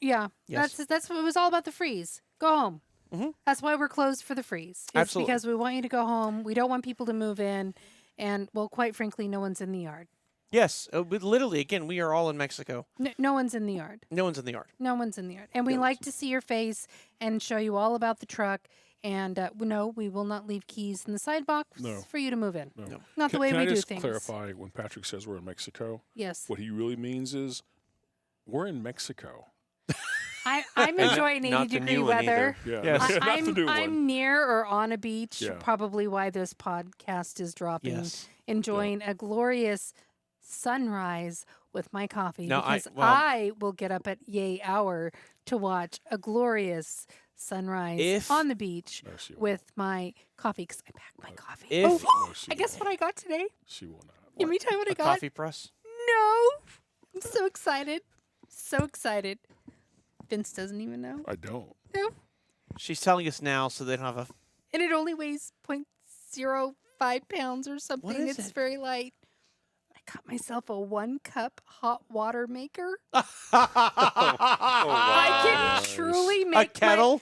Yes. That's what it was all about. The freeze. Go home. Mhm. That's why we're closed for the freeze. It's Absolutely. because we want you to go home. We don't want people to move in, and well, quite frankly, no one's in the yard. Yes, but literally, again, we are all in Mexico. No one's in the yard. No one's in the yard. No one's in the yard, and we No like to see your face and show you all about the truck. And no, we will not leave keys in the side box No. for you to move in. No. Not the way Can we I do just things. clarify when Patrick says we're in Mexico? Yes, What he really means is we're in Mexico. I'm enjoying 80 Not the degree new one weather. either. Yeah, Yes. not the new one. I'm near or on a beach. Yeah. Probably why this podcast is dropping. Yes. Enjoying a glorious sunrise with my coffee No, because well- I will get up at yay hour to watch a glorious sunrise If- on the beach No, she won't. with my coffee because I packed my coffee. If- No, she I guess won't. what I got today. She will not. Let me tell you what I A got. coffee press. No, I'm so excited, so excited. Vince doesn't even know. I don't. No, She's telling us now so they don't have a. and it only weighs 0.05 pounds or something. is It's it? very light. I got myself a 1-cup hot water maker. Oh, I can Nice. truly A make kettle?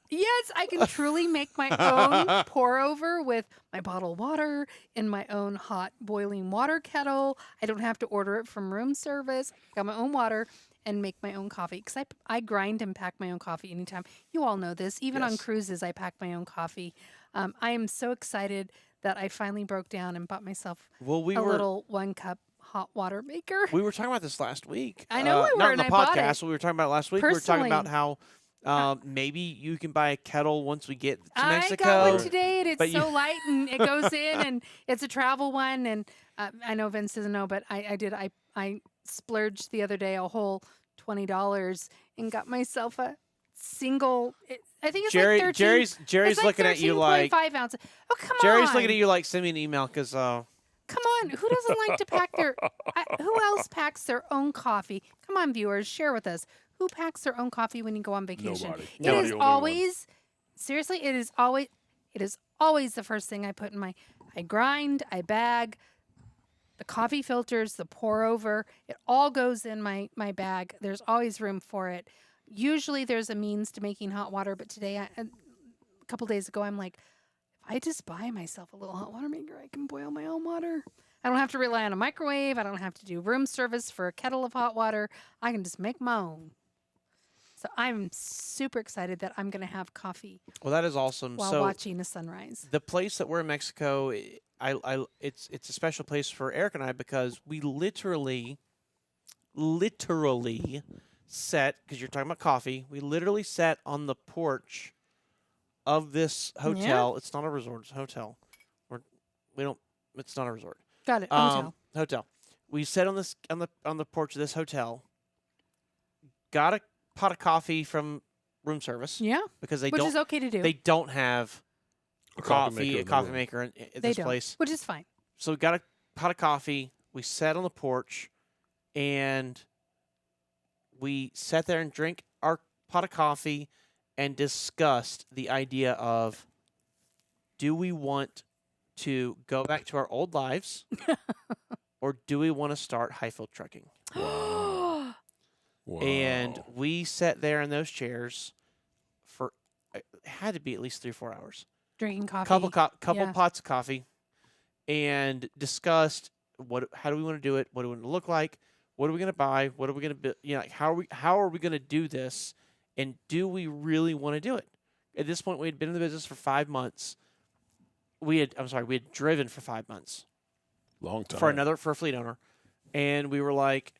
Yes, I can truly make my own pour over with my bottled water in my own hot boiling water kettle. I don't have to order it from room service. I got my own water and make my own coffee because I grind and pack my own coffee anytime. You all know this. Even on Yes. cruises, I pack my own coffee. I am so excited that I finally broke down and bought myself Well, we a were little 1-cup hot water maker. we were talking about this last week. I know we were, Not in and the I bought podcast. it. But we were talking about it last week. We were talking about Personally. how maybe you can buy a kettle once we get to I Mexico. got one today, and it's but you- so light, and it goes in, and it's a travel one. And I know Vince doesn't know, but I did. I splurged the other day a whole $20 and got myself a single. I think it's Jerry, like 13. Jerry's it's like looking at you like 13.5 ounces. Oh, come Jerry's on. looking at you like send me an email because Come on. Who doesn't like to pack their? Who else packs their own coffee? Come on, viewers, share with us. Who packs their own coffee when you go on vacation? Nobody. It Nobody is will do one. always seriously. It is always the first thing I put in my. I grind. I bag. The coffee filters, the pour over, it all goes in my bag. There's always room for it. Usually there's a means to making hot water, but today, a couple days ago, I'm like, if I just buy myself a little hot water maker, I can boil my own water. I don't have to rely on a microwave. I don't have to do room service for a kettle of hot water. I can just make my own. So I'm super excited that I'm going to have coffee well, that is awesome. while So watching a sunrise. the place that we're in Mexico, it's a special place for Eric and I because we literally sat because you're talking about coffee. We literally sat on the porch of this hotel. It's not a resort; it's a hotel. We don't. It's not a resort. Got it. Hotel. Hotel. We sat on the porch of this hotel. Got a pot of coffee from room service Yeah, because they which don't is okay to do. they don't have A coffee in the room. maker at They this don't, place. which is fine. So we got a pot of coffee. We sat on the porch, and we sat there and drank our pot of coffee and discussed the idea of, do we want to go back to our old lives, or do we want to start Hyfield trucking? Wow. And we sat there in those chairs for it had to be at least 3 or 4 hours. Drinking coffee. Couple yeah. pots of coffee, and discussed how do we want to do it? What do we want it to look like? What are we going to buy? What are we going to build? Like how are we going to do this? And do we really want to do it? At this point, we had been in the business for 5 months. We had driven for 5 months Long time. for a fleet owner, and we were like,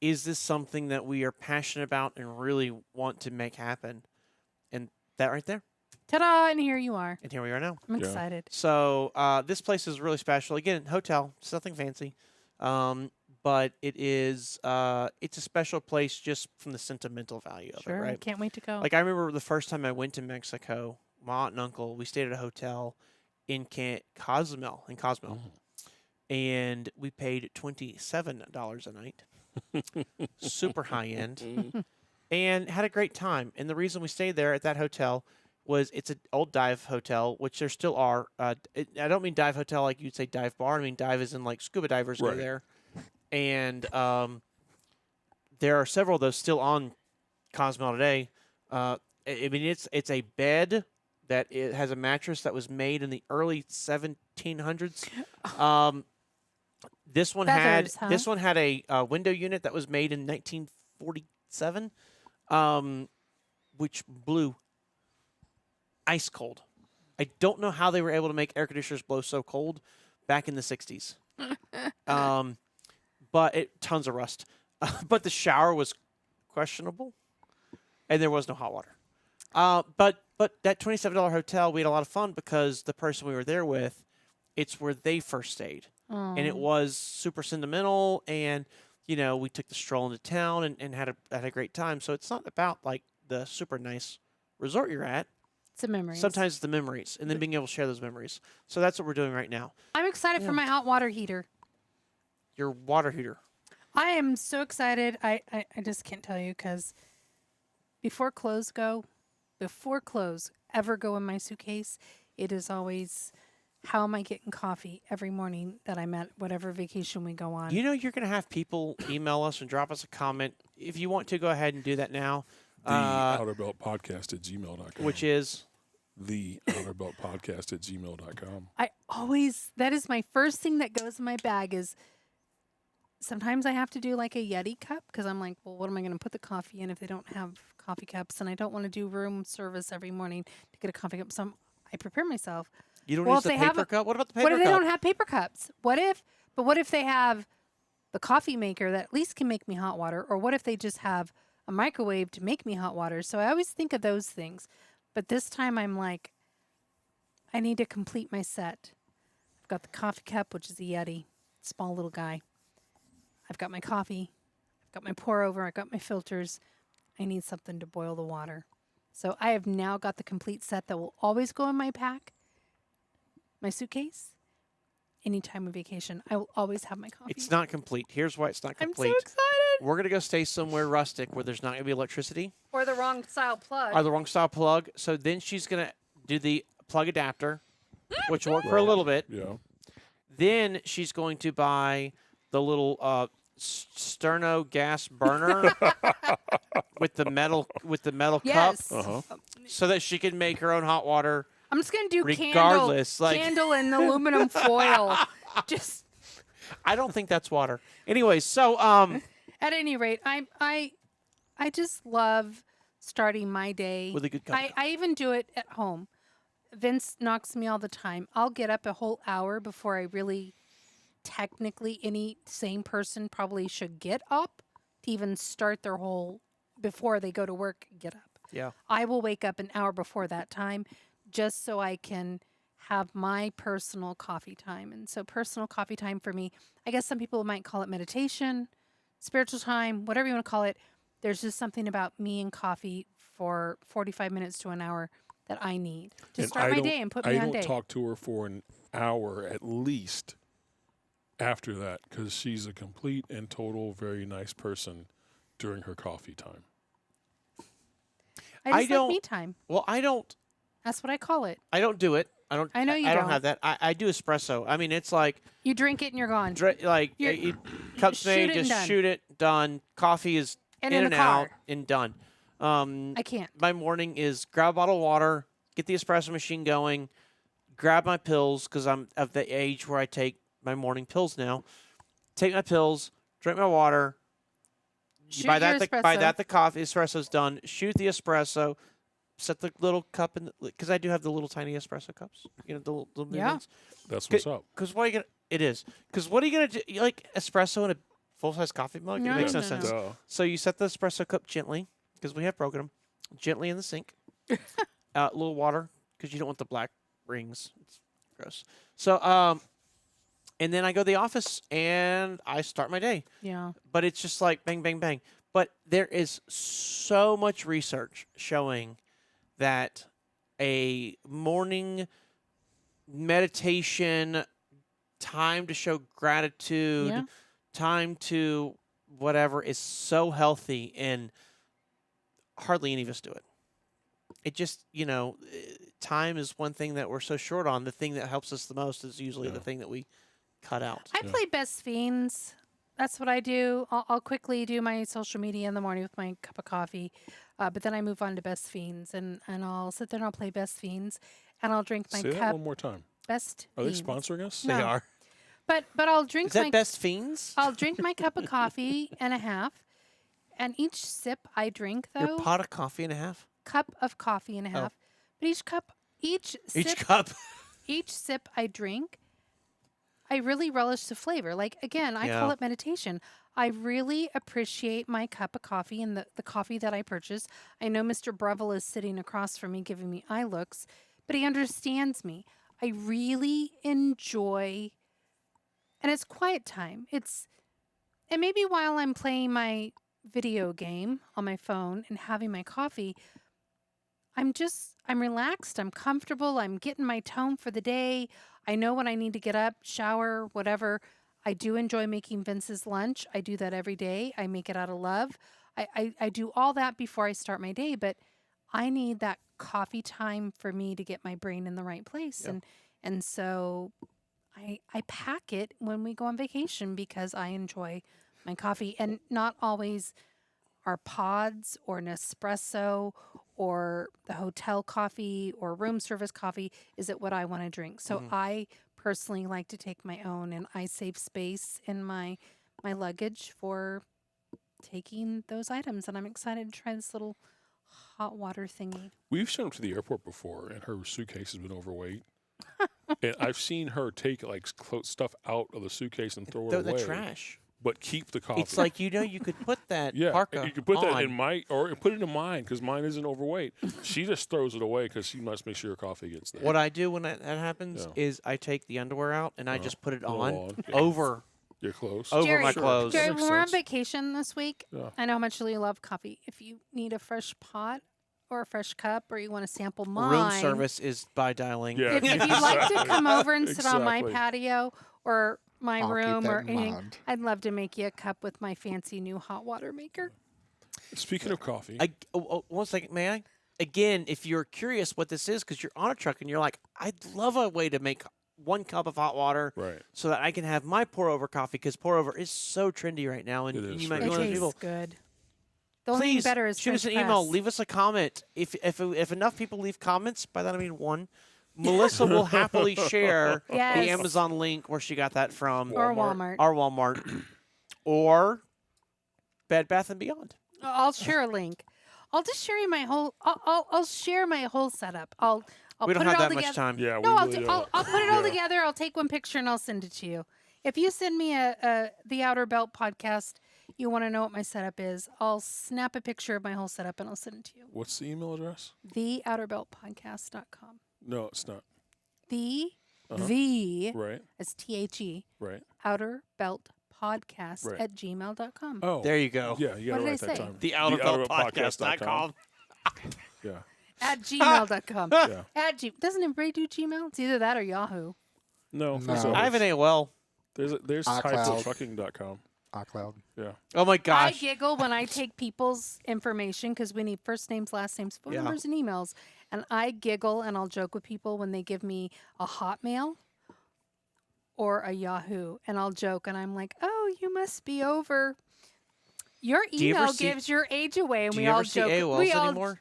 is this something that we are passionate about and really want to make happen? And that right there, Ta-da! And here you are. And here we are now. I'm Yeah. excited. So this place is really special. Again, hotel. It's nothing fancy. But it is it's a special place just from the sentimental value of Sure. it, right? Can't wait to go. Like I remember the first time I went to Mexico, my aunt and uncle, we stayed at a hotel in Cozumel, and we paid $27 a night, super high end, and had a great time. And the reason we stayed there at that hotel was it's an old dive hotel, which there still are. I don't mean dive hotel like you'd say dive bar. I mean dive is in like scuba divers go Right. there, and there are several of those still on Cozumel today. I mean, it's a bed that it has a mattress that was made in the early 1700s. This one Feathers, huh? had a window unit that was made in 1947, which blew ice cold. I don't know how they were able to make air conditioners blow so cold back in the 60s. But tons of rust. But the shower was questionable, and there was no hot water. But that $27 hotel, we had a lot of fun because the person we were there with, it's where they first stayed. And it was super sentimental, and we took the stroll into town and had a great time. So it's not about like the super nice resort you're at. It's a memory. Sometimes it's the memories, and then being able to share those memories. So that's what we're doing right now. I'm excited for my hot water heater. Your water heater. I am so excited. I just can't tell you because before clothes ever go in my suitcase, it is always how am I getting coffee every morning that I'm at whatever vacation we go on. You're going to have people email us and drop us a comment. If you want to, go ahead and do that now. The outerbeltpodcast@gmail.com. Which is? The outerbeltpodcast@gmail.com. That is my first thing that goes in my bag is sometimes I have to do like a Yeti cup because I'm like, well, what am I going to put the coffee in if they don't have coffee cups? And I don't want to do room service every morning to get a coffee cup. So I prepare myself. You don't Well, use if the they have paper a- cup? What about the paper What if cup? they don't have paper cups? What if they have the coffee maker that at least can make me hot water? Or what if they just have a microwave to make me hot water? So I always think of those things. But this time I'm like, I need to complete my set. I've got the coffee cup, which is a Yeti, small little guy. I've got my coffee. I've got my pour over. I've got my filters. I need something to boil the water. So I have now got the complete set that will always go in my pack, my suitcase. Anytime on vacation, I will always have my coffee. It's not complete. Here's why it's not I'm complete. so excited. We're going to go stay somewhere rustic where there's not going to be electricity Or the wrong style plug. or the wrong style plug. So then she's going to do the plug adapter, which will work for a little bit. Yeah. Then she's going to buy the little sterno gas burner with the metal Yes. cup, Uh-huh. so that she can make her own hot water. I'm just gonna do Regardless, candle and aluminum foil. Just I don't think that's water. Anyways, so at any rate, I just love starting my day with a good cup. I even do it at home. Vince knocks me all the time. I'll get up a whole hour before I really technically any sane person probably should get up to even start their whole before they go to work, get up. Yeah. I will wake up an hour before that time just so I can have my personal coffee time. And so personal coffee time for me, I guess some people might call it meditation, spiritual time, whatever you want to call it. There's just something about me and coffee for 45 minutes to an hour that I need to And start my day and put me I on don't day. talk to her for an hour at least after that because she's a complete and total very nice person during her coffee time. I I just like don't- me time. Well, I don't That's what I call it. do it. I don't. I know you I don't don't. have that. I do espresso. I mean, it's like You drink it and you're gone. like cups shoot made, it and just done. shoot it, done. Coffee is And in in and the out car. and done. I can't. My morning is grab a bottle of water, get the espresso machine going, grab my pills because I'm of the age where I take my morning pills now. Take my pills, drink my water. Shoot by your that, espresso. the coffee espresso's done. Shoot the espresso. Set the little cup in because I do have the little tiny espresso cups. You know the little mini Yeah. ones. That's what's up. Because what are you gonna? It is because what are you gonna do? You like espresso in a full size coffee mug? No, it makes no, no no, no. sense. Duh. So you set the espresso cup gently because we have broken them gently in the sink. A little water, because you don't want the black rings. It's gross. So, and then I go to the office and I start my day. Yeah. But it's just like bang, bang, bang. But there is so much research showing that a morning meditation, time to show gratitude, Yeah. time to whatever is so healthy, and hardly any of us do it. It just, time is one thing that we're so short on. The thing that helps us the most is usually the thing that we cut out. I play Best Fiends. That's what I do. I'll quickly do my social media in the morning with my cup of coffee, but then I move on to Best Fiends, and I'll sit there and I'll play Best Fiends, and I'll drink my Say that cup. one more time. Best Are they Fiends. sponsoring us? No. They are. But I'll drink Is that my Best Fiends? I'll drink my cup of coffee and a half, and each sip I drink Your though pot of coffee and a half? cup of coffee and a half. But each Each cup. sip I drink, I really relish the flavor. Like again, I call Yeah. it meditation. I really appreciate my cup of coffee and the coffee that I purchase. I know Mr. Breville is sitting across from me giving me eye looks, but he understands me. I really enjoy, and it's quiet time. And maybe while I'm playing my video game on my phone and having my coffee, I'm relaxed, I'm comfortable, I'm getting my tone for the day. I know when I need to get up, shower, whatever. I do enjoy making Vince's lunch. I do that every day. I make it out of love. I do all that before I start my day, but I need that coffee time for me to get my brain in the right place. Yeah. And so I pack it when we go on vacation because I enjoy my coffee, and not always are pods or Nespresso or the hotel coffee or room service coffee is it what I want to drink. So I personally like to take my own, and I save space in my luggage for taking those items, and I'm excited to try this little hot water thingy. We've shown up to the airport before, and her suitcase has been overweight. And I've seen her take stuff out of the suitcase and throw it Throw away, the trash. but keep the coffee. It's like, you could put that yeah, parka you could put that on. in or put it in mine because mine isn't overweight. She just throws it away because she must make sure her coffee gets there. What I do when that happens Yeah. is I take the underwear out and I just put it Put it on on. over You're close. over Jerry, my Sure. clothes. Jerry, makes when we're on sense. vacation this week, Yeah. I know how much you love coffee. If you need a fresh pot or a fresh cup, or you want to sample mine, Room service is by dialing. Yeah. if you'd like to come over and sit on my Exactly. patio or my I'll keep room that or in anything, mind. I'd love to make you a cup with my fancy new hot water maker. Speaking of coffee, One second, may I? Again, if you're curious what this is, because you're on a truck and you're like, I'd love a way to make 1 cup of hot water right? so that I can have my pour over coffee, because pour over is so trendy right now, and It is you might very be It one of those tastes people. good. The only thing Please better is shoot us an French email. press. Leave us a comment. If enough people leave comments, by that I mean 1, Melissa will happily share Yes. the Amazon link where she got that from, or Walmart. Walmart. our Walmart, or Bed Bath and Beyond. I'll share a link. I'll just share you my whole. I'll share my whole setup. I'll We don't put have it all that together. much time. Yeah, No, we I'll, really do, don't. I'll put it all Yeah. together. I'll take one picture and I'll send it to you. If you send me the Outer Belt podcast, you want to know what my setup is, I'll snap a picture of my whole setup and I'll send it to you. What's the email address? TheOuterBeltPodcast.com. No, it's not. The Right, as THE right. Outer Belt Podcast Right. at gmail.com. Oh, There you go. yeah, you got What to did I write that say? time. The outerbeltpodcast.com. Yeah, At gmail.com. yeah. Doesn't everybody do Gmail? It's either that or Yahoo. No, No. there's I have an others. AOL. There's iCloud. hyfieldtrucking.com. iCloud. Yeah. Oh my I gosh. giggle when I take people's information because we need first names, last names, phone Yeah. numbers, and emails. And I giggle and I'll joke with people when they give me a Hotmail or a Yahoo. And I'll joke and I'm like, oh, you must be over. Your you ever email see- gives your age away. And Do we you all ever see joke. AOLs we all, anymore?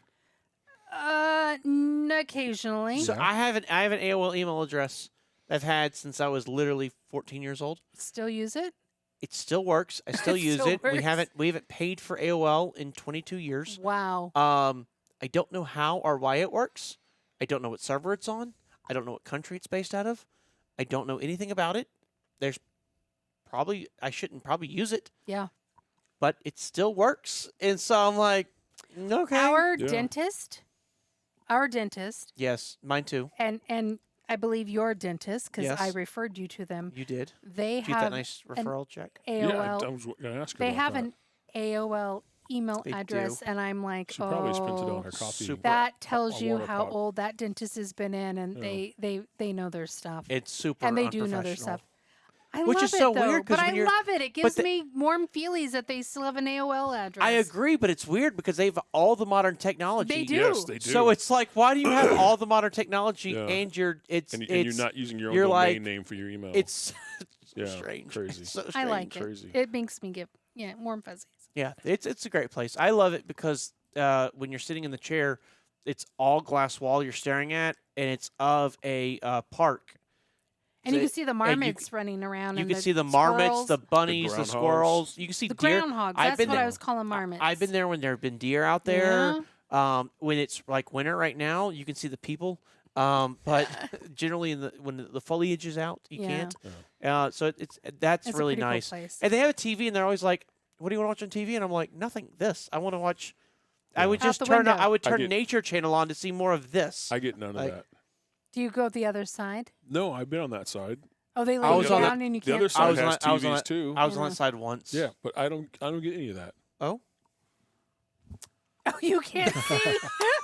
Occasionally. So I have an AOL email address I've had since I was literally 14 years old. Still use it? It still works. I still It use still it. We works. haven't paid for AOL in 22 years. Wow. I don't know how or why it works. I don't know what server it's on. I don't know what country it's based out of. I don't know anything about it. I shouldn't probably use it, Yeah. but it still works. And so I'm like, okay. Our Yeah. dentist our dentist, Yes, mine too. and I believe your dentist, because I Yes. referred you to them. You did. They Did you get that have nice an referral check? Yeah, AOL. I was going to ask her They about have that. an AOL email They address, do. and I'm like, She probably spent it on oh, her coffee. Super. that tells a you water how pot. old that dentist has been in, and Yeah. they know their stuff, It's super and they do know their unprofessional. stuff. I Which love is it so though, weird, 'cause but I when you're- love it. It gives the- me warm feelies that they still have an AOL address. I agree, but it's weird because they have all the modern technology. They do. Yes, they do. So it's like, why do you have all the modern technology Yeah. and you're and you're not using your own you're domain like- name for your email. It's Yeah, strange. crazy. It's so I strange. like Crazy. it. It makes me give warm fuzzies. Yeah, it's a great place. I love it because when you're sitting in the chair, it's all glass wall you're staring at, and it's of a park. And you So- can see the you marmots running around. You and can the see the marmots, squirrels. the bunnies, the groundhogs. squirrels. You can see The deer. groundhogs. I've That's been what there. I was calling marmots. I've been there when there have been deer out there. When it's like winter right now, you can see the people. But generally, when the foliage is out, you Yeah. can't. So that's It's really a pretty nice. Cool place. And they have a TV, and they're always like, "What do you want to watch on TV?" And I'm like, "Nothing. This. I want to watch." I would Out just the turn. window. I would I turn get- Nature Channel on to see more of this. I get none of Like- that. Do you go the other side? No, I've been on that side. Oh, they I lay you was on down and you The can't. other side was on has that- I was on TVs that- too. I was on Yeah. that side once. Yeah, but I don't get any of that. Oh. Oh, you can't see.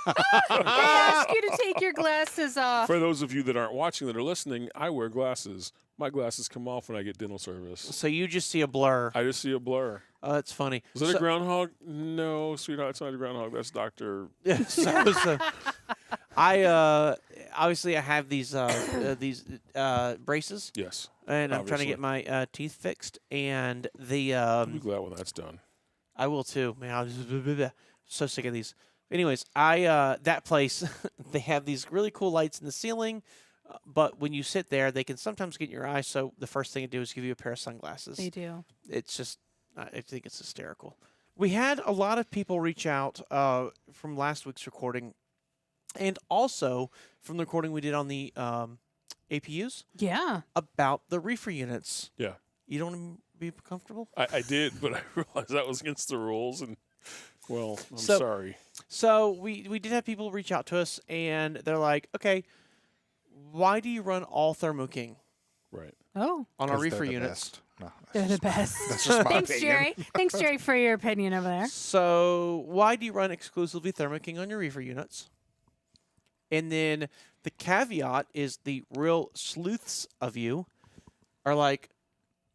They ask you to take your glasses off. For those of you that aren't watching that are listening, I wear glasses. My glasses come off when I get dental service. So you just see a blur. I just see a blur. Oh, that's funny. Is that So- a groundhog? No, sweetheart, it's not a groundhog. That's Dr. so I obviously I have these braces, Yes. and I'm trying to Obviously. get my teeth fixed, and the I'll be glad when that's done. I will too. Man, I was so sick of these. Anyways, I that place they have these really cool lights in the ceiling, but when you sit there, they can sometimes get in your eyes. So the first thing to do is give you a pair of sunglasses. They do. It's just I think it's hysterical. We had a lot of people reach out from last week's recording, and also from the recording we did on the APUs Yeah. about the reefer units. Yeah. You don't want to be comfortable? I did, but I realized that was against the rules, and well, I'm So- sorry. So we did have people reach out to us, and they're like, okay, why do you run all Thermo King Right. Oh, on our 'Cause they're reefer the units? best. No, they're the best. that's just my Thanks, opinion. Jerry. Thanks, Jerry, for your opinion over there. So why do you run exclusively Thermo King on your reefer units? And then the caveat is the real sleuths of you are like,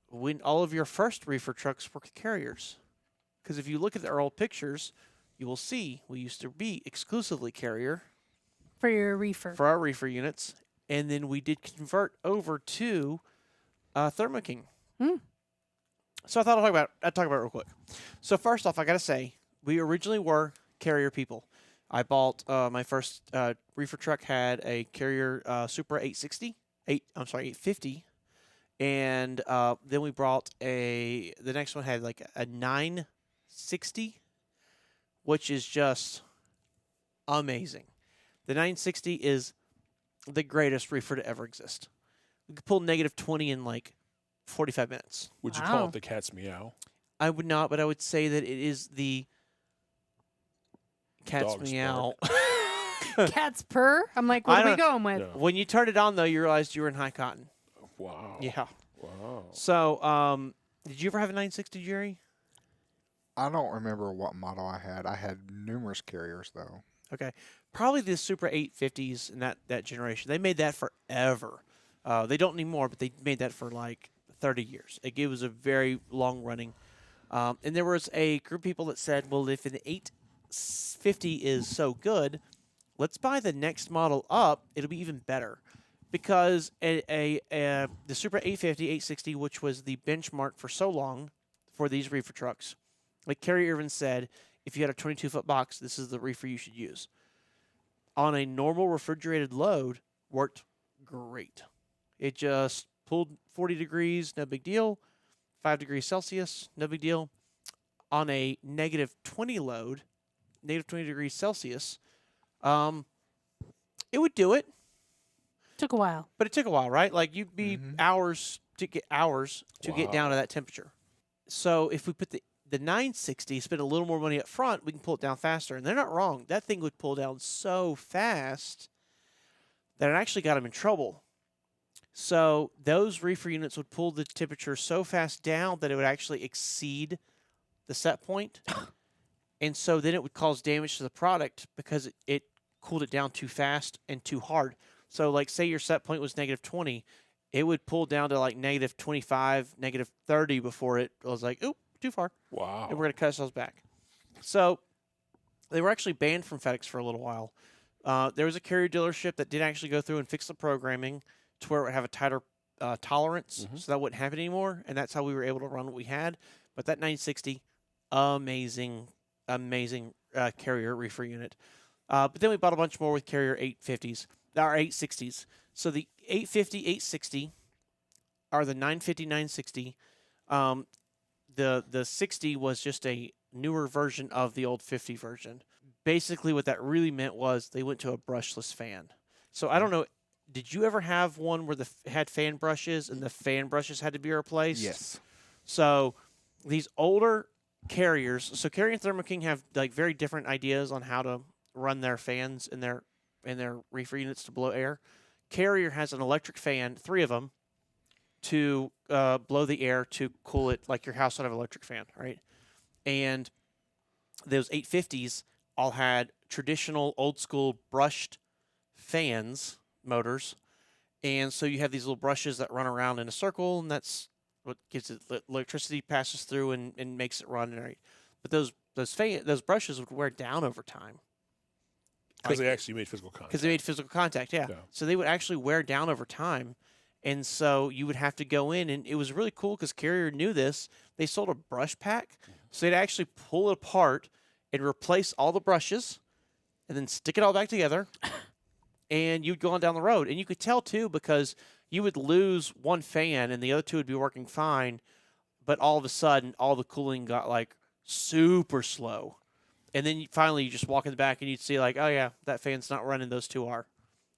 when all of your first reefer trucks were Carriers. Because if you look at our old pictures, you will see we used to be exclusively Carrier For your reefer. for our reefer units, and then we did convert over to Thermo King. Hmm. So I thought I'd talk about it real quick. So first off, I gotta say, we originally were Carrier people. I bought my first reefer truck had a Carrier Supra 850, and then we brought the next one had like a 960, which is just amazing. The 960 is the greatest reefer to ever exist. We could pull negative 20 in like 45 minutes. Would you call Wow. it the cat's meow? I would not, but I would say that it is the cat's Dog's meow. Cat's purr. I'm like, I what are we don't- going with? Yeah. When you turned it on, though, you realized you were in high cotton. Wow. Yeah. Wow. So, did you ever have a 960, Jerry? I don't remember what model I had. I had numerous Carriers though. Okay. Probably the Supra 850s in that generation. They made that forever. They don't anymore, but they made that for like 30 years. It was a very long running. And there was a group of people that said, well, if an 850 is so good, let's buy the next model up. It'll be even better. Because the Supra 850, 860, which was the benchmark for so long for these reefer trucks, like Carrier even said, if you had a 22-foot box, this is the reefer you should use. On a normal refrigerated load, worked great. It just pulled 40 degrees, no big deal. 5 degrees Celsius, no big deal. On a negative 20 load, negative 20 degrees Celsius, it would do it. Took a while. But it took a while, right? Like you'd be hours to get down to that temperature. So if we put the the 960, spend a little more money up front, we can pull it down faster. And they're not wrong. That thing would pull down so fast that it actually got them in trouble. So those reefer units would pull the temperature so fast down that it would actually exceed the set point. And so then it would cause damage to the product because it cooled it down too fast and too hard. So like say your set point was -20, it would pull down to like -25, -30 before it was like, oop, too far. Wow. And we're going to cut ourselves back. So they were actually banned from FedEx for a little while. There was a Carrier dealership that did actually go through and fix the programming to where it would have a tighter tolerance, so that wouldn't happen anymore. And that's how we were able to run what we had. But that 960, amazing Carrier reefer unit. But then we bought a bunch more with Carrier 850s, or 860s. So the 850, 860 are the 950, 960. The 60 was just a newer version of the old 50 version. Basically, what that really meant was they went to a brushless fan. So I don't know, did you ever have one where had fan brushes and the fan brushes had to be replaced? Yes. So these older Carriers, so Carrier and Thermo King have like very different ideas on how to run their fans in their reefer units to blow air. Carrier has an electric fan, 3 of them, to blow the air to cool it like your house would have an electric fan, right? And those 850s all had traditional old school brushed fans, motors. And so you have these little brushes that run around in a circle, and that's what gives it electricity passes through and makes it run. Right? But those brushes would wear down over time. Because they actually made physical contact. Because they made physical contact, yeah. So they would actually wear down over time. And so you would have to go in, and it was really cool because Carrier knew this. They sold a brush pack. So they'd actually pull it apart and replace all the brushes and then stick it all back together. And you'd go on down the road. And you could tell, too, because you would lose one fan and the other 2 would be working fine. But all of a sudden, all the cooling got, like, super slow. And then finally, you just walk in the back and you'd see, like, oh, yeah, that fan's not running. Those 2 are.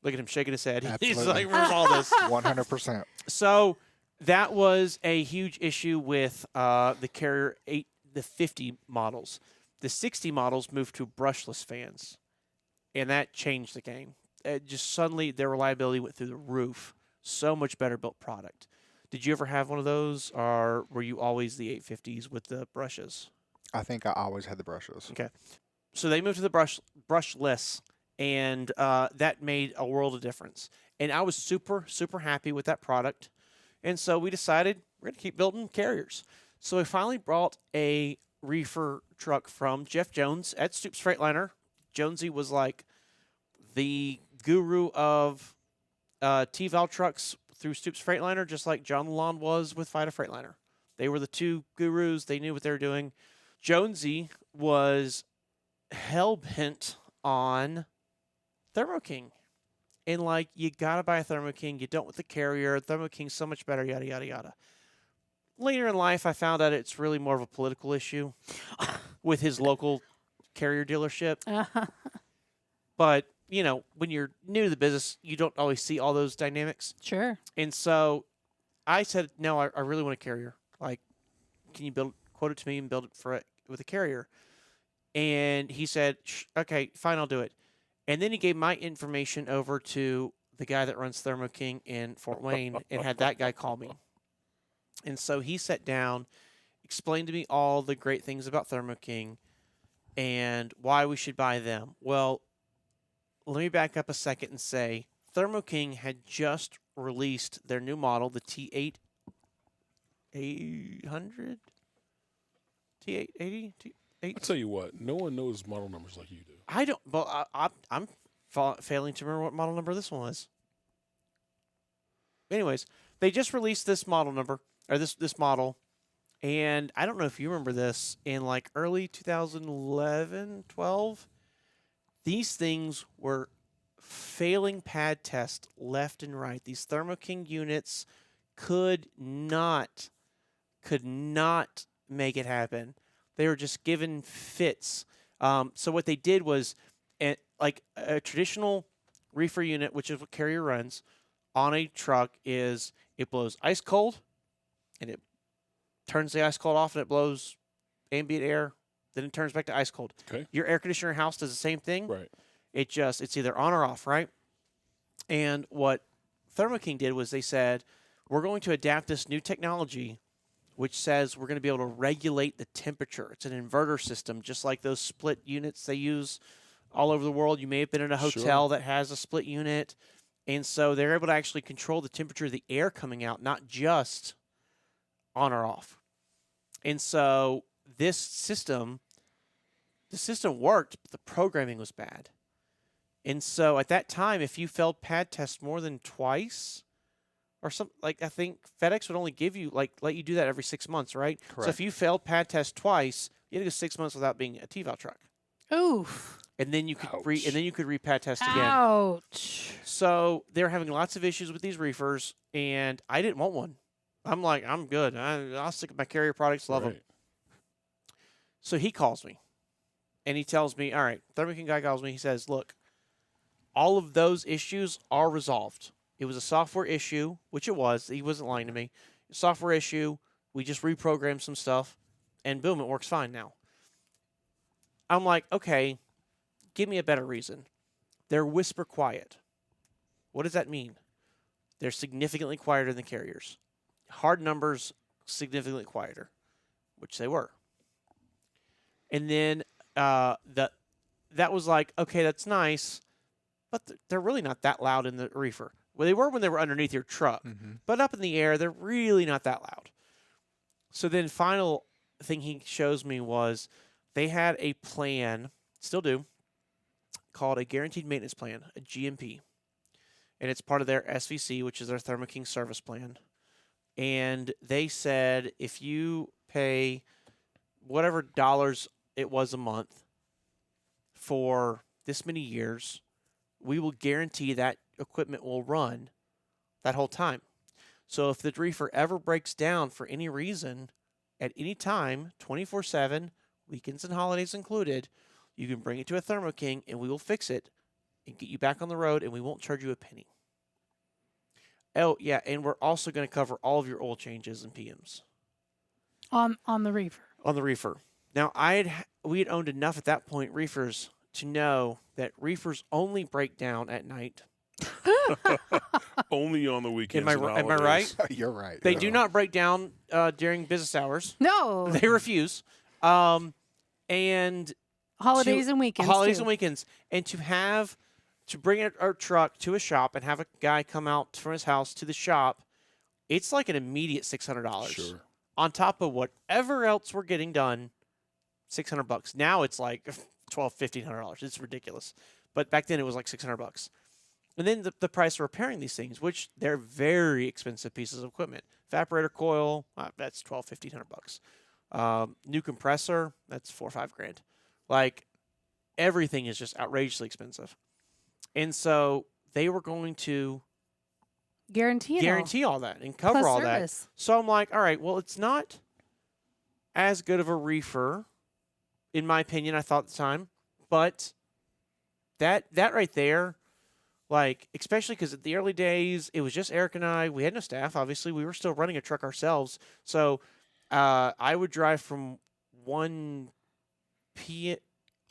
Look at him shaking his head. He's Absolutely. like, where's all this? 100%. So that was a huge issue with the Carrier 8, the 50 models. The 60 models moved to brushless fans, and that changed the game. Just suddenly, their reliability went through the roof. So much better built product. Did you ever have one of those, or were you always the 850s with the brushes? I think I always had the brushes. Okay. So they moved to the brushless, and that made a world of difference. And I was super, super happy with that product. And so we decided we're going to keep building Carriers. So we finally brought a reefer truck from Jeff Jones at Stoops Freightliner. Jonesy was like the guru of T-valve trucks through Stoops Freightliner, just like John Lalonde was with Vita Freightliner. They were the 2 gurus. They knew what they were doing. Jonesy was hell-bent on Thermo King. And, like, you got to buy a Thermo King. You don't with the Carrier. Thermo King's so much better, yada, yada, yada. Later in life, I found out it's really more of a political issue with his local Carrier dealership. But, you know, when you're new to the business, you don't always see all those dynamics. Sure. And so I said, no, I really want a Carrier. Like, can you quote it to me and build it with a Carrier? And he said, okay, fine, I'll do it. And then he gave my information over to the guy that runs Thermo King in Fort Wayne and had that guy call me. And so he sat down, explained to me all the great things about Thermo King and why we should buy them. Well, let me back up a second and say Thermo King had just released their new model, the T8 800, T880, T8. I'll tell you what, no one knows model numbers like you do. I don't. Well, I'm failing to remember what model number this one was. Anyways, they just released this model number, or this model, and I don't know if you remember this in like early 2011, 12. These things were failing pad test left and right. These Thermo King units could not make it happen. They were just given fits. So what they did was, like a traditional reefer unit, which is what Carrier runs, on a truck it blows ice cold, and it turns the ice cold off, and it blows ambient air, then it turns back to ice cold. Okay. Your air conditioner in your house does the same thing. Right. It's either on or off, right? And what Thermo King did was they said, we're going to adapt this new technology which says we're going to be able to regulate the temperature. It's an inverter system, just like those split units they use all over the world. You may have been in a hotel that has a split unit. And so they're able to actually control the temperature of the air coming out, not just on or off. And so the system worked, but the programming was bad. And so at that time, if you failed pad test more than twice, or something, like I think FedEx would only give you, let you do that every 6 months, right? Correct. So if you failed pad test twice, you had to go 6 months without being a TVAL truck. Oof. And then you could re-pad test again. Ouch. So they're having lots of issues with these reefers, and I didn't want one. I'm like, I'm good. I'll stick with my Carrier products, love them. Right. So he calls me, and he tells me, all right, Thermo King guy calls me. He says, look, all of those issues are resolved. It was a software issue, which it was. He wasn't lying to me. Software issue. We just reprogrammed some stuff, and boom, it works fine now. I'm like, okay, give me a better reason. They're whisper quiet. What does that mean? They're significantly quieter than Carriers. Hard numbers, significantly quieter, which they were. And then that was like, okay, that's nice, but they're really not that loud in the reefer. Well, they were when they were underneath your truck, but up in the air, they're really not that loud. So then final thing he shows me was they had a plan, still do, called a Guaranteed Maintenance Plan, a GMP. And it's part of their SVC, which is their Thermo King service plan. And they said if you pay whatever dollars it was a month for this many years, we will guarantee that equipment will run that whole time. So if the reefer ever breaks down for any reason, at any time, 24/7, weekends and holidays included, you can bring it to a Thermo King and we will fix it and get you back on the road, and we won't charge you a penny. Oh, yeah, and we're also going to cover all of your oil changes and PMs. On the reefer. On the reefer. Now, we had owned enough at that point, reefers, to know that reefers only break down at night. Only on the weekends. Am I right? You're right. They do not break down during business hours. No. They refuse. And Holidays and weekends. Holidays too. and weekends. And to bring our truck to a shop and have a guy come out from his house to the shop, it's like an immediate $600. Sure. On top of whatever else we're getting done, $600. Now it's like $1,200-$1,500. It's ridiculous. But back then it was like $600. And then the price of repairing these things, which they're very expensive pieces of equipment. Evaporator coil, that's $1,200-$1,500. New compressor, that's $4,000 or $5,000. Like, everything is just outrageously expensive. And so they were going to guarantee all that and cover Plus all service. that. So I'm like, all right, well, it's not as good of a reefer, in my opinion, I thought at the time. But that right there, like, especially because at the early days, it was just Eric and I. We had no staff, obviously. We were still running a truck ourselves. So I would drive from 1 p.m.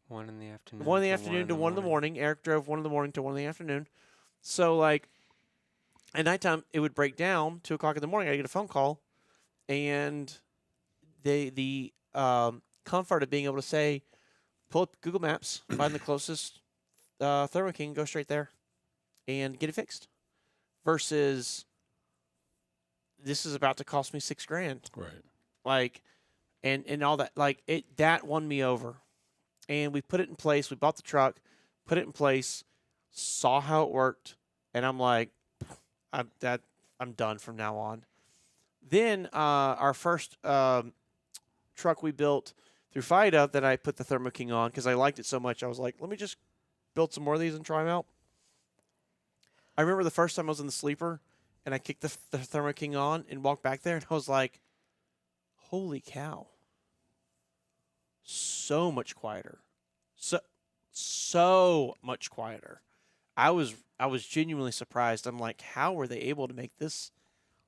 1 in the afternoon. 1 in the afternoon to 1 in the morning. Eric drove 1 in the morning to 1 in the afternoon. So, like, at nighttime, it would break down. 2 o'clock in the morning, I'd get a phone call. And the comfort of being able to say, pull up Google Maps, find the closest Thermo King, go straight there, and get it fixed. Versus, this is about to cost me $6,000. Right. Like, and all that. Like, that won me over. And we put it in place. We bought the truck, put it in place, saw how it worked, and I'm like, I'm done from now on. Then our first truck we built through FIDA that I put the Thermo King on because I liked it so much. I was like, let me just build some more of these and try them out. I remember the first time I was in the sleeper and I kicked the Thermo King on and walked back there and I was like, holy cow. So much quieter. So much quieter. I was genuinely surprised. I'm like, how were they able to make this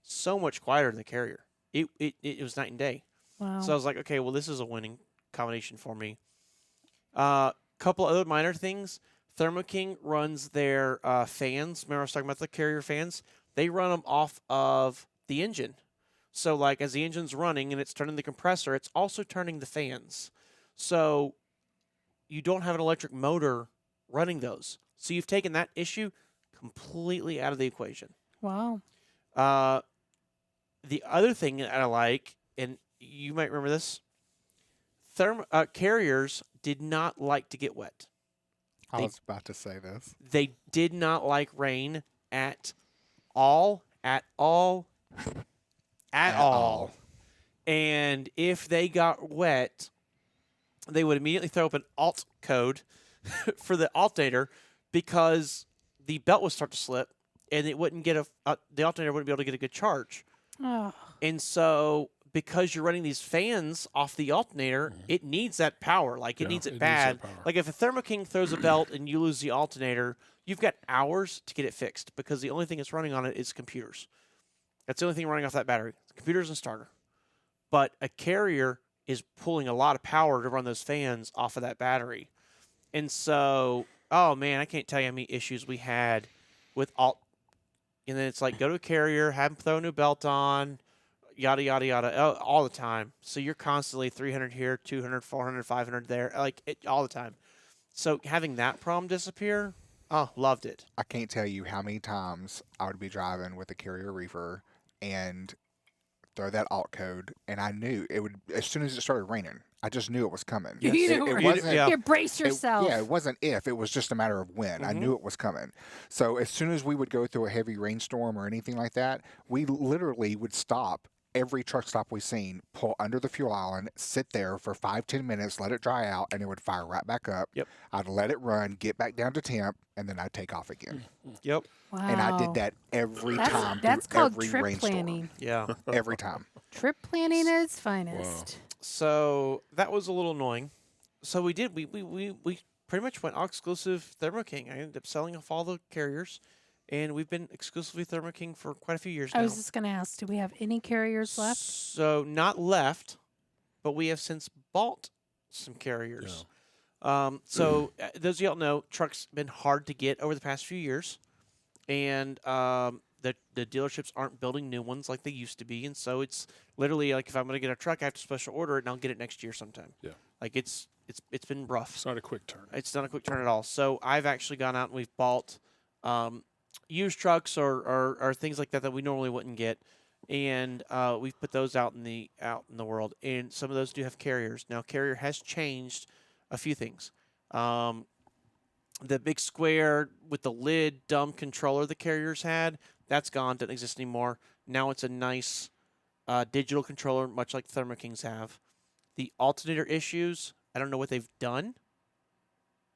so much quieter than the Carrier? It was night and day. Wow. So I was like, okay, well, this is a winning combination for me. Couple other minor things. Thermo King runs their fans. Remember I was talking about the Carrier fans? They run them off of the engine. So, like, as the engine's running and it's turning the compressor, it's also turning the fans. So, you don't have an electric motor running those. So, you've taken that issue completely out of the equation. Wow. The other thing that I like, and you might remember this, Carriers did not like to get wet. I was about to say this. They did not like rain at all, at all, at all. And if they got wet, they would immediately throw up an alt code for the alternator because the belt would start to slip and it wouldn't get the alternator wouldn't be able to get a good charge. Oh. And so because you're running these fans off the alternator, it needs that power. Like, it needs it bad. Like, if a Thermo King throws a belt and you lose the alternator, you've got hours to get it fixed because the only thing that's running on it is computers. That's the only thing running off that battery. Computers and starter. But a Carrier is pulling a lot of power to run those fans off of that battery. And so, oh man, I can't tell you how many issues we had with alt. And then it's like, go to a Carrier, have them throw a new belt on, yada, yada, yada, all the time. So you're constantly 300 here, 200, 400, 500 there, like all the time. So having that problem disappear, oh, loved it. I can't tell you how many times I would be driving with a Carrier Reefer and throw that alt code, and I knew it would, as soon as it started raining, I just knew it was coming. You knew It it wasn't, yeah. You brace yourself. yeah, it wasn't if, it was just a matter of when. I knew it was coming. So as soon as we would go through a heavy rainstorm or anything like that, we literally would stop every truck stop we seen, pull under the fuel island, sit there for 5-10 minutes, let it dry out, and it would fire right back up. Yep. I'd let it run, get back down to temp, and then I'd take off again. Yep. Wow. And I did that every time. That's through called every trip rainstorm. planning. Yeah. Every time. Trip planning at its finest. So that was a little annoying. So we did. We pretty much went all exclusive Thermo King. I ended up selling off all the Carriers, and we've been exclusively Thermo King for quite a few years now. I was just going to ask, do we have any Carriers left? So not left, but we have since bought some Carriers. So those of y'all know, trucks been hard to get over the past few years, and the dealerships aren't building new ones like they used to be, and so it's literally like, if I'm going to get a truck, I have to special order it, and I'll get it next year sometime. Yeah. Like, it's been rough. It's not a quick turn. It's not a quick turn at all. So I've actually gone out and we've bought used trucks or things like that we normally wouldn't get, and we've put those out in the world. And some of those do have Carriers. Now, Carrier has changed a few things. The big square with the lid dumb controller the Carriers had, that's gone, doesn't exist anymore. Now it's a nice digital controller, much like Thermo Kings have. The alternator issues, I don't know what they've done.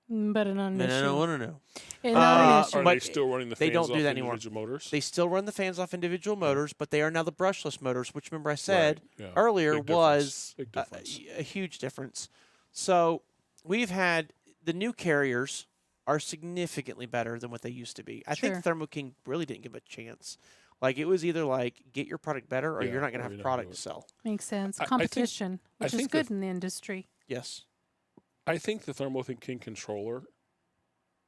But not an issue. No. Not an Are issue. But they still running the fans they don't do off that anymore. individual motors? They still run the fans off individual motors, but they are now the brushless motors, which, remember I said Right, yeah. earlier, Big difference. was Big difference. a huge difference. So we've had the new Carriers are significantly better than what they used to be. I Sure. think Thermo King really didn't give a chance. Like, it was either like, get your product better or Yeah, you're not going or to you're have not gonna product do to it. sell. Makes sense. I think- Competition, I which is think good the- in the industry. Yes. I think the Thermo King controller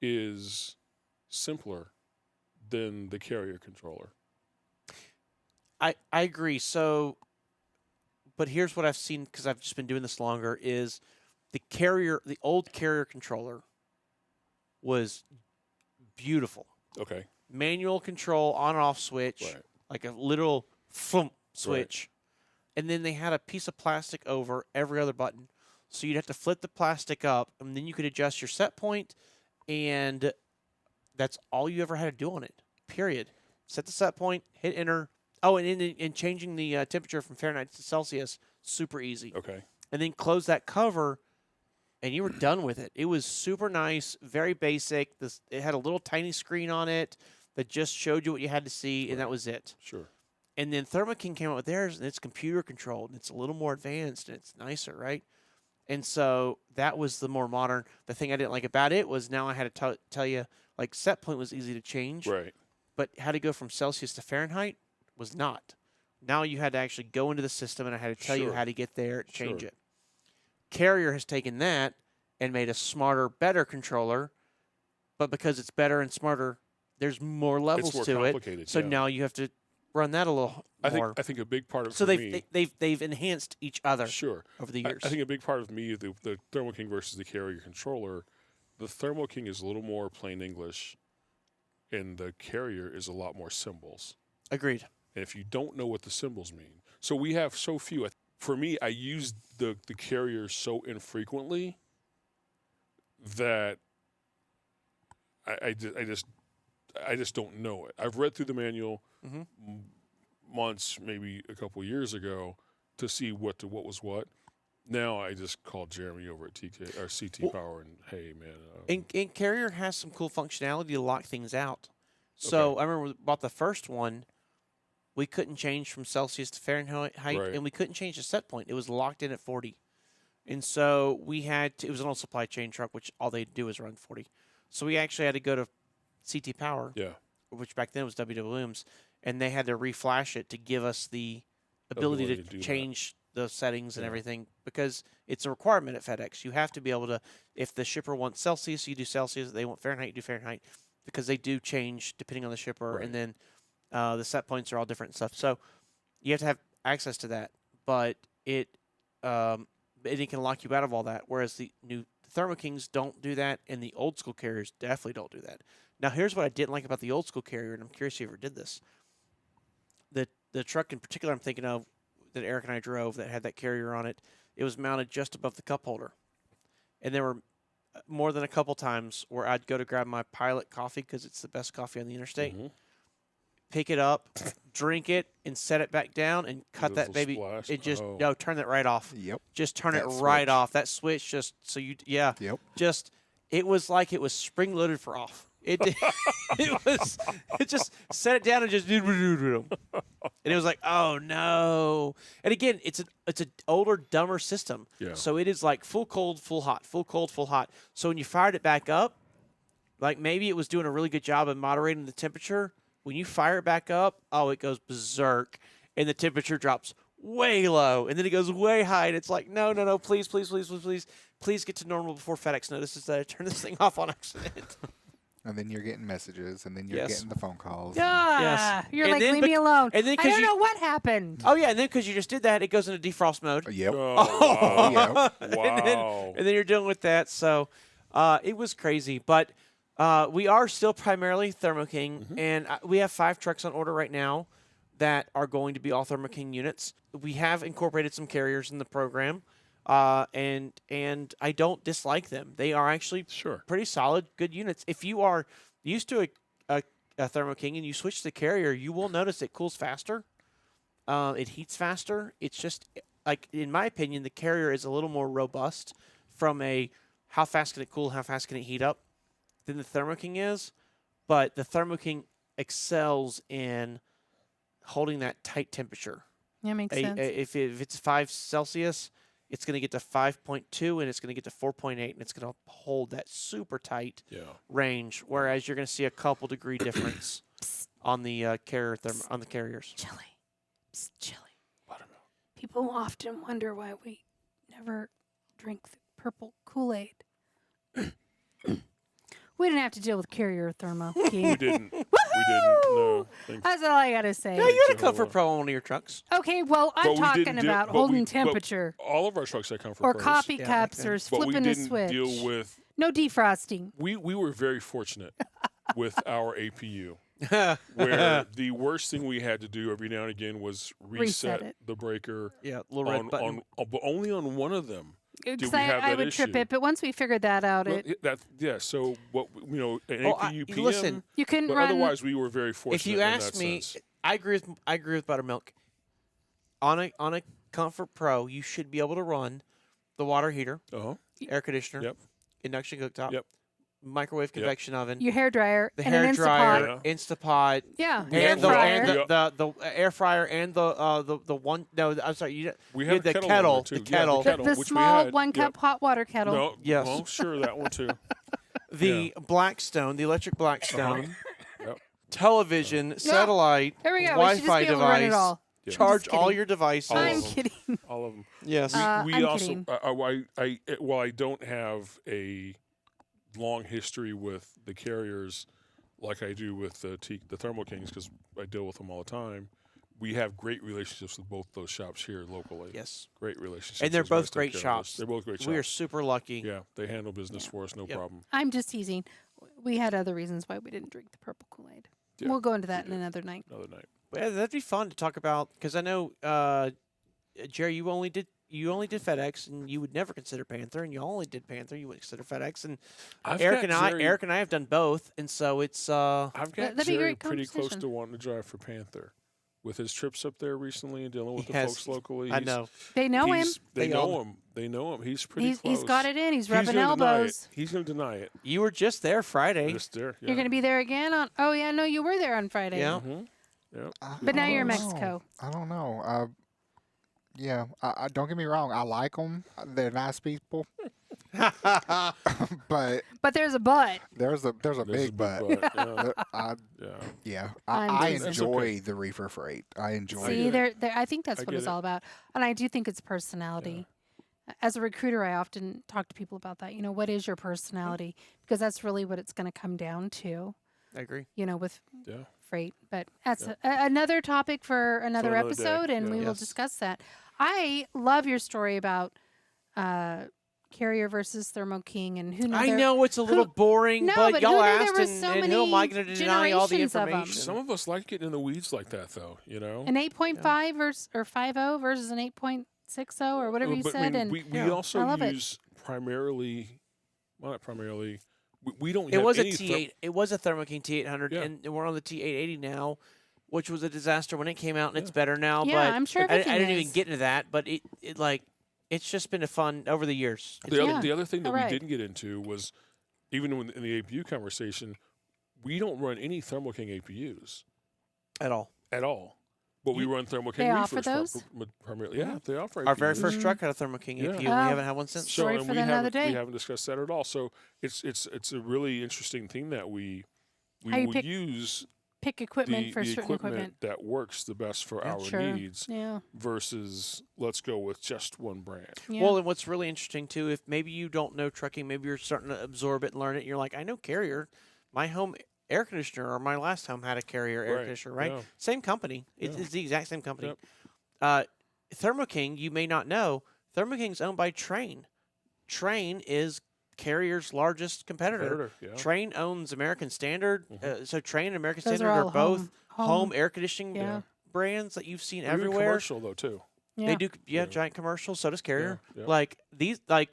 is simpler than the Carrier controller. I agree. So, but here's what I've seen, because I've just been doing this longer, is the old Carrier controller was beautiful. Okay. Manual control, on and off switch, Right. like a little thump switch. And then they had a piece of plastic over every other button. So you'd have to flip the plastic up, and then you could adjust your set point, and that's all you ever had to do on it, period. Set the set point, hit enter. Oh, and changing the temperature from Fahrenheit to Celsius, super easy. Okay. And then close that cover, and you were done with it. It was super nice, very basic. It had a little tiny screen on it that just showed you what you had to see, and that was it. Sure. And then Thermo King came out with theirs, and it's computer controlled, and it's a little more advanced, and it's nicer, right? And so that was the more modern. The thing I didn't like about it was now I had to tell you, like, set point was easy to change, Right. but how to go from Celsius to Fahrenheit was not. Now you had to actually go into the system, and I had to tell you Sure. how to get there, change Sure. it. Carrier has taken that and made a smarter, better controller, but because it's better and smarter, there's more levels more to it. complicated, So yeah. now you have to run that a little I more. think a big part of So for me, they've enhanced each other sure. over the I years. think a big part of me, the Thermo King versus the Carrier controller, the Thermo King is a little more plain English, and the Carrier is a lot more symbols. Agreed. And if you don't know what the symbols mean, so we have so few. For me, I use the Carrier so infrequently that I just don't know it. I've read through the manual months, maybe a couple years ago, to see what was what. Now I just call Jeremy over at TK or CT Power and hey man. And Carrier has some cool functionality to lock things out. So I remember we bought the first one. We couldn't change from Celsius to Fahrenheit, Right. and we couldn't change the set point. It was locked in at 40. And so we had to, it was an old supply chain truck, which all they do is run 40. So we actually had to go to CT Power, Yeah. which back then was W.W. Williams, and they had to reflash it to give us the ability Ability to to do change the settings and Yeah. everything, because it's a requirement at FedEx. You have to be able to, if the shipper wants Celsius, you do Celsius. If they want Fahrenheit, you do Fahrenheit, because they do change depending on the shipper, Right. and then the set points are all different and stuff. So you have to have access to that, but it can lock you out of all that, whereas the new Thermo Kings don't do that, and the old school Carriers definitely don't do that. Now, here's what I didn't like about the old school Carrier, and I'm curious if you ever did this. The truck in particular I'm thinking of that Eric and I drove that had that Carrier on it, it was mounted just above the cup holder. And there were more than a couple times where I'd go to grab my Pilot coffee because it's the best coffee on the interstate, pick it up, drink it, and set it back down and cut that Little baby. splash. It just, Oh. no, turn that right off. Yep. Just turn That it right switch. off. That switch just, so you, yeah. Yep. Just, it was like it was spring loaded for off. It did, it just set it down and just and it was like, oh no. And again, it's an older, dumber system. Yeah. So it is like full cold, full hot, full cold, full hot. So when you fired it back up, like maybe it was doing a really good job of moderating the temperature. When you fire it back up, oh, it goes berserk, and the temperature drops way low, and then it goes way high, and it's like, no, please get to normal before FedEx notices that I turned this thing off on accident. And then you're getting messages, and then you're Yes. getting the phone calls. Ah, you're And like, then leave me alone. and then I 'cause don't you- know what happened. Oh yeah, and then because you just did that, it goes into defrost mode. Yep. Oh, wow. Yep. Wow. And then you're dealing with that. So it was crazy. But we are still primarily Thermo King, and we have 5 trucks on order right now that are going to be all Thermo King units. We have incorporated some Carriers in the program, and I don't dislike them. They are actually Sure. pretty solid, good units. If you are used to a Thermo King and you switch to the Carrier, you will notice it cools faster. It heats faster. It's just, like, in my opinion, the Carrier is a little more robust from a how fast can it cool, how fast can it heat up than the Thermo King is. But the Thermo King excels in holding that tight temperature. That makes sense. If it's 5 Celsius, it's going to get to 5.2, and it's going to get to 4.8, and it's going to hold that super tight Yeah. range. Whereas you're going to see a couple degree difference on the on the Carriers. Chili. Psst, chili. Buttermilk. People often wonder why we never drink the purple Kool-Aid. We didn't have to deal with Carrier Thermo King. We didn't. No. Thank That's all I gotta say. No, you had a Jehovah. Comfort Pro on one of your trucks. Okay, well, I'm But we talking didn't deal- about but holding we- but temperature all of our trucks had comfort or pros, coffee Yeah, cups back or then. but we flipping a didn't switch. deal with. No defrosting. We were very fortunate with our APU, where the worst thing we had to do every now and again was Reset reset it. the breaker Yeah, little red button. but only on one of them. Because we have I that would trip issue? it, but once we figured that out, Well, so what an Oh, APU PM. listen, you couldn't but run. otherwise, we were very fortunate. if you in ask that me, sense. I agree with Buttermilk. On a Comfort Pro, you should be able to run the water heater, Uh-huh. air conditioner, Yep. induction cooktop, Yep. microwave convection oven, your hair dryer the and hair an dryer, Instapot. Instapot, Yeah, We air had and fryer. the air fryer and the one. No, I'm sorry. We you had had a the kettle on kettle, there, the too. Yeah, kettle, the which we small had. 1 cup Yep. hot water kettle. No, Yes. well, sure, that one too. the Blackstone, the electric Blackstone, Yep. television, satellite, There we go. We should just Wi-Fi be able to run it device, all. Yeah. Charge Just all kidding. your devices. All of I'm them. kidding. All of them. Yes. We I'm also, kidding. while I don't have a long history with the carriers like I do with the Thermo Kings because I deal with them all the time. We have great relationships with both those shops here locally. Yes. Great relationships. And they're Those guys both take great care of us. shops. They're both great shops. We are super lucky. Yeah, they handle business Yeah. for us, no Yep. problem. I'm just teasing. We had other reasons why we didn't drink the purple Kool-Aid. Yeah, We'll go into that we in did. another night. Another night. Yeah, that'd be fun to talk about because I know, Jerry, you only did FedEx, and you would never consider Panther, and you only did Panther. You wouldn't consider FedEx, and Eric and I have done both, and so it's I've got That'd be a Jerry great pretty close conversation. to wanting to drive for Panther. With his trips up there recently and dealing with the Yes. folks locally, I know. They know him. They They all know him. They know him. He's pretty He's close. got it in. He's rubbing gonna deny it. elbows. He's going to deny it. You were just there Friday. Just there. Yeah. You're going to be there again on. Oh yeah, no, you were there on Friday. Yeah. Mhm. Yeah. But now you're in I don't Mexico. know. I don't know. Yeah, I don't get me wrong. I like them. They're nice people. But But there's a but. there's a There's a big but. Yeah. Yeah, Yeah. I'm I just- enjoy okay. the reefer freight. I enjoy See, it. I think that's I what get it's it. all about. And I do think it's personality. As a recruiter, I often talk to people about that. What is your personality? Because that's really what it's going to come down to, I agree. with Yeah. freight. But that's another topic for another another day. episode, and Yeah. we will Yes. discuss that. I love your story about Carrier versus Thermo King, and who knew I there- know it's a little boring, No, but but y'all who knew there asked, was and, so and many who am I going to deny all the generations of 'em? information? Some of us like getting in the weeds like that, though. an 8.5 versus or 5.0 versus an 8.60 or whatever you But, said, and we Yeah. also I love it. use primarily, well, not primarily. We don't. It have was a any T8. It was a Thermo King T800, Yeah. and we're on the T880 now, which was a disaster when it came out, and it's Yeah. better now. Yeah, but I'm sure I everything didn't is. even get into that, but it's just been a fun over the years. The other thing that Alright. we didn't get into was, even in the APU conversation, we don't run any Thermo King APUs At all. at all. But we run Thermo King They offer reefers those? primarily. Yeah, they offer Our very APUs. first truck had a Thermo King Yeah. APU. We Oh. haven't had one since. Story and for we another haven't- day. We haven't discussed that at all. So it's a really interesting thing that we How you will pick use pick equipment the, for the certain equipment that works the best for our Sure. needs Yeah. versus let's go with just one brand. Yeah. Well, and what's really interesting too, if maybe you don't know trucking, maybe you're starting to absorb it and learn it. And you're like, I know Carrier. My home air conditioner, or my last home had a Carrier air Right, conditioner, right? yeah. Same company. It's, Yeah. it's the exact same company. Yep. Thermo King, you may not know, Thermo King's owned by Trane. Trane is Carrier's largest competitor. Yeah. Trane owns American Standard. So Trane and American Those Standard are are all both home- home air conditioning Yeah. brands that you've seen Or even everywhere. commercial though too. Yeah. They do, Yeah. giant commercials. So does Carrier. Yeah. Like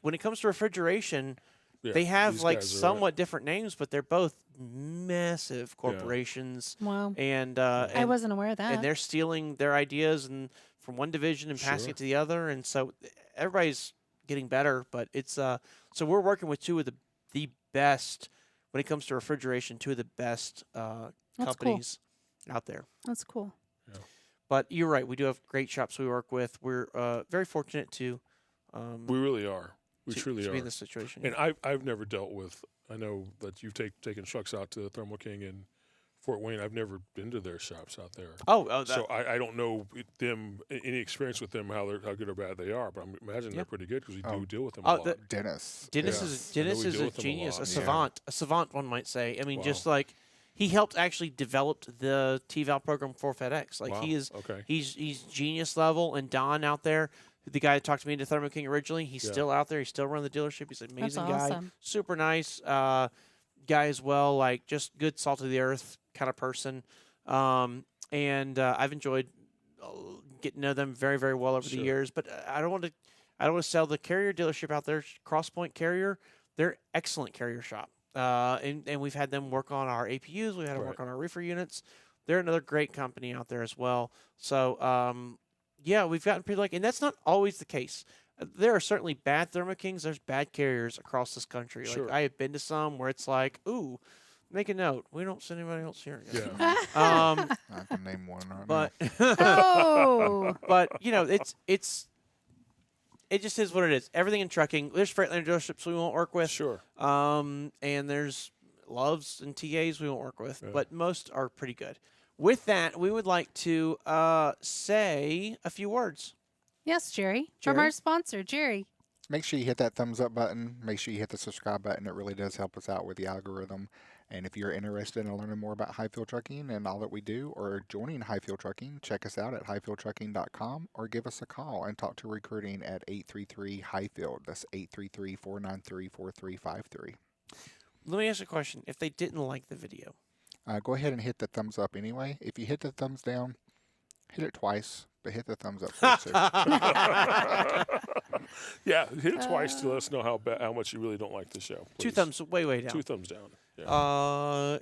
when it comes to refrigeration, Yeah, they have these like guys are it. somewhat different names, but they're both massive corporations. Wow. And I and, wasn't aware of that. and they're stealing their ideas and from one division and passing Sure. it to the other, and so everybody's getting better. But it's so we're working with two of the best when it comes to refrigeration. Two of the best cool. companies out there. That's cool. But you're right. We do have great shops we work with. We're very fortunate to We really are. We to, truly to are. be in this situation. And I've never dealt with. I know that you've taken trucks out to Thermo King and Fort Wayne. I've never been to their shops out there. So I don't know any experience with them, how good or bad they are. But I imagine they're pretty good because we do deal with them a lot. Dennis. Dennis Yeah. is I know we Dennis is deal a with them a genius, lot. a savant, one might say. I mean, Wow. just like he helped actually develop the TVAL program for FedEx. Like Wow. he is, Okay. he's genius level. And Don out there, the guy that talked to me into Thermo King originally, he's Yeah. still out there. He's still running the dealership. He's an That's amazing guy, awesome. super nice guy as well. Like just good salt of the earth kind of person. And I've enjoyed getting to know them very, very well over the Sure. years. But I don't want to sell the Carrier dealership out there. Crosspoint Carrier, they're excellent Carrier shop. And we've had them work on our APUs. We've had them work on our reefer units. They're another great company out there as well. So yeah, we've gotten pretty lucky, and that's not always the case. There are certainly bad Thermo Kings. There's bad Carriers across this country. Sure. Like I have been to some where it's like, ooh, make a note. We don't send anybody else here. Again. Yeah. I can name one right But Oh. but it just is what it is. Everything in trucking. There's Freightliner dealerships we won't work with. Sure. And there's Loves and TAs we won't work with, Yeah. but most are pretty good. with that, we would like to say a few words. Yes, Jerry. From Jerry? our sponsor, Jerry. Make sure you hit that thumbs up button. Make sure you hit the subscribe button. It really does help us out with the algorithm. And if you're interested in learning more about Hyfield Trucking and all that we do, or joining Hyfield Trucking, check us out at hyfieldtrucking.com or give us a call and talk to recruiting at 833-HYFIELD. That's 833-493-4353. Let me ask you a question. If they didn't like the video, Go ahead and hit the thumbs up anyway. If you hit the thumbs down, hit it twice, but hit the thumbs up first too. Yeah, hit it twice to let us know how much you really don't like the show. two please. thumbs way down. 2 thumbs down. Yeah.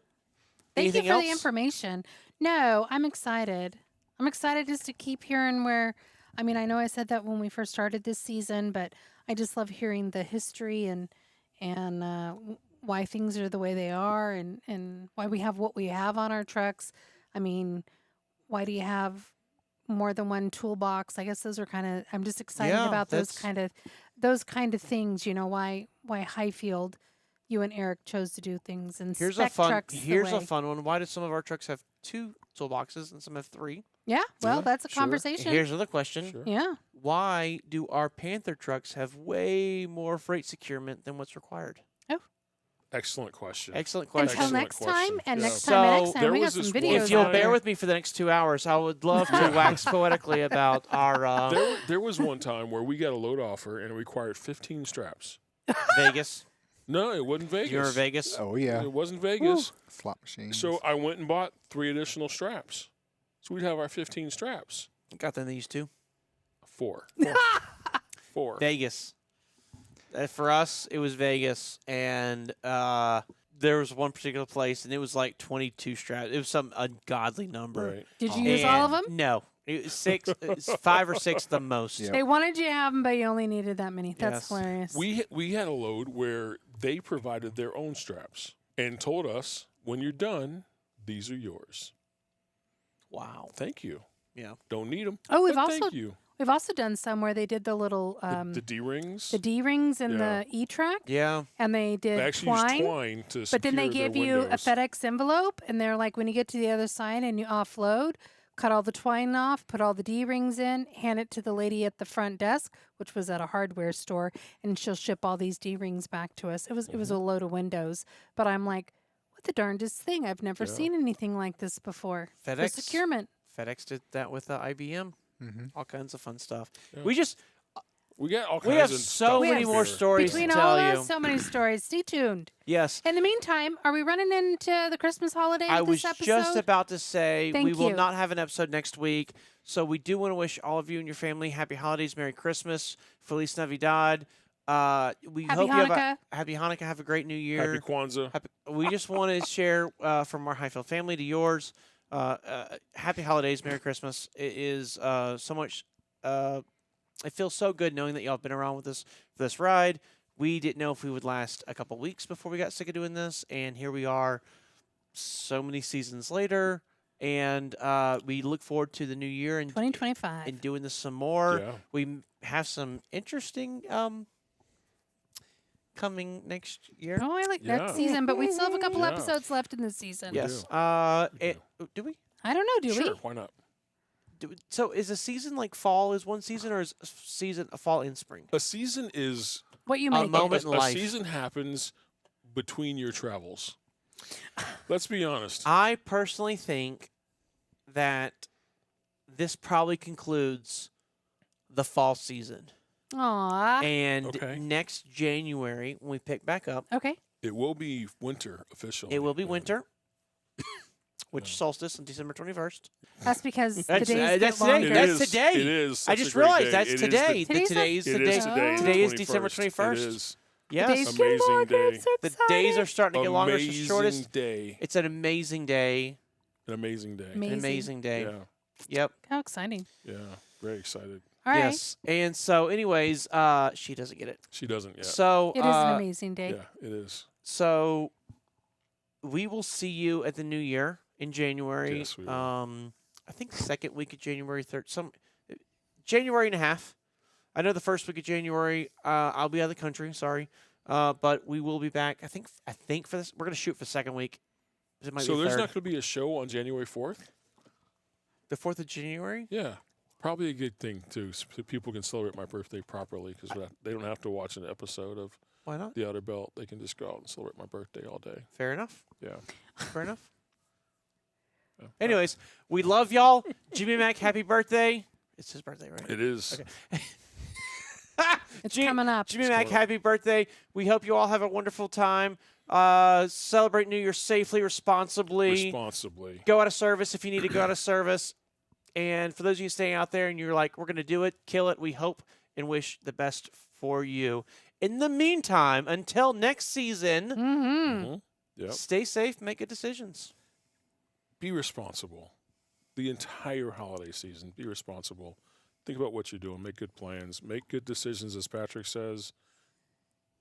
Thank you Anything for else? the information. No, I'm excited. I'm excited just to keep hearing where. I mean, I know I said that when we first started this season, but I just love hearing the history and why things are the way they are and why we have what we have on our trucks. I mean, why do you have more than one toolbox? I guess those are kind of. I'm just excited Yeah, about those that's- kind of things. You know, why Hyfield, you and Eric chose to do things and Here's spec a fun. trucks. Here's the a way. fun one. Why do some of our trucks have 2 toolboxes and some have 3? Yeah, well, Yeah, that's a sure. conversation. Here's another question. Sure. Yeah. Why do our Panther trucks have way more freight securement than what's required? Excellent question. Excellent Until question. Excellent next time, question. and Yeah. next time, and next So, time. there We got was some this videos. one If you'll out bear there. with me for the next 2 hours, I would love to wax poetically about our There was one time where we got a load offer and it required 15 straps. Vegas. No, it wasn't Vegas. You're in Vegas. Oh, yeah. It wasn't Vegas. Slot machines. So I went and bought 3 additional straps. So we'd have our 15 straps. Got them these 2. 4. 4. Vegas. For us, it was Vegas, and there was one particular place, and it was like 22 straps. It was some ungodly number. Right. Did you use all of them? No. It was 6, it's 5 or 6 the most. Yeah. They wanted you to have them, but you only needed that many. That's Yes. hilarious. We had a load where they provided their own straps and told us, when you're done, these are yours. Wow. Thank you. Yeah. Don't need them. Oh, we've thank you. done some where they did the little The D-rings. the D rings and Yeah. the E-track, Yeah. and they did They actually use twine. twine to But then they secure give their you a windows. FedEx envelope, and they're like, when you get to the other side and you offload, cut all the twine off, put all the D rings in, hand it to the lady at the front desk, which was at a hardware store, and she'll ship all these D rings back to us. It was a load of windows, but I'm like, what the darndest thing? I've never Yeah. seen anything like this before. For FedEx. securement. FedEx did that with IBM. Mm-hmm. All kinds of fun stuff. Yeah. We just We got all kinds we have of so stuff many We have more here. stories Between to all tell of you. us, so many stories. Stay tuned. Yes. In the meantime, are we running into the Christmas holiday I with was this episode? just about to say we Thank will you. not have an episode next week. So we do want to wish all of you and your family happy holidays, Merry Christmas, Feliz Navidad. We Happy hope you have Hanukkah. a happy Hanukkah. Have a great New Year. Happy Kwanzaa. We just want to share from our Hyfield family to yours. Happy holidays, Merry Christmas. It is so much. It feels so good knowing that y'all have been around with us for this ride. We didn't know if we would last a couple weeks before we got sick of doing this, and here we are, so many seasons later. And we look forward to the new year and 2025. doing this some more. Yeah. We have some interesting coming next year. Oh, I like Yeah. that season, but we still have a couple Yeah. episodes left in the season. Yes. do. Do we? I don't know, do Sure, we? why not? So is a season like fall is one season, or is a season a fall in spring? A season is What you A make moment it. in a life. season happens between your travels. Let's be honest. I personally think that this probably concludes the fall season, Aw. and Okay. next January when we pick back up, Okay. It will be winter officially. it will be Yeah. winter, which solstice on December 21st. That's because the That's- days that's get today. longer. It That's is. today. It is. I such a just great realized day. that's It is today. the- Today's Today's the It day. is today. the Today is December 21st. 21st. It is The Yes, days get Amazing longer. day. I'm so the excited. days are starting to get longer. It's the shortest. amazing day. It's an amazing day. An amazing day. Amazing. An amazing day. Yeah. Yep. How exciting. Yeah. Very excited. All right. Yes. And so, anyways, she doesn't get it. She doesn't yet. So It is an amazing day. Yeah, it is. So we will see you at the new year in January. Yes, we will. I think the second week of January, January and a half. I know the first week of January, I'll be out of the country. Sorry, but we will be back. I think for this, we're gonna shoot for the second week. It might So be there's third. not going to be a show on January 4th? The 4th of January? Yeah. Probably a good thing, too, so people can celebrate my birthday properly because they don't have to watch an episode of Why not? The Outer Belt. They can just go out and celebrate my birthday all day. Fair enough. Yeah. Fair enough. Yeah. Anyways, we love y'all. Jimmy Mac, happy birthday. It's his birthday, right? It is. Okay. It's coming up. Jimmy Mac, coming up. happy birthday. We hope you all have a wonderful time. Celebrate New Year safely, responsibly. Go out of service if you need to go out of service. And for those of you staying out there and you're like, we're going to do it, kill it, we hope and wish the best for you. In the meantime, until next season, Yep. stay safe, make good decisions. Be responsible. The entire holiday season, be responsible. Think about what you're doing. Make good plans. Make good decisions, as Patrick says,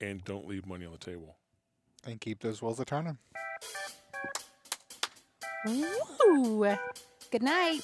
and don't leave money on the table. And keep those wheels a turning. Ooh. Good night.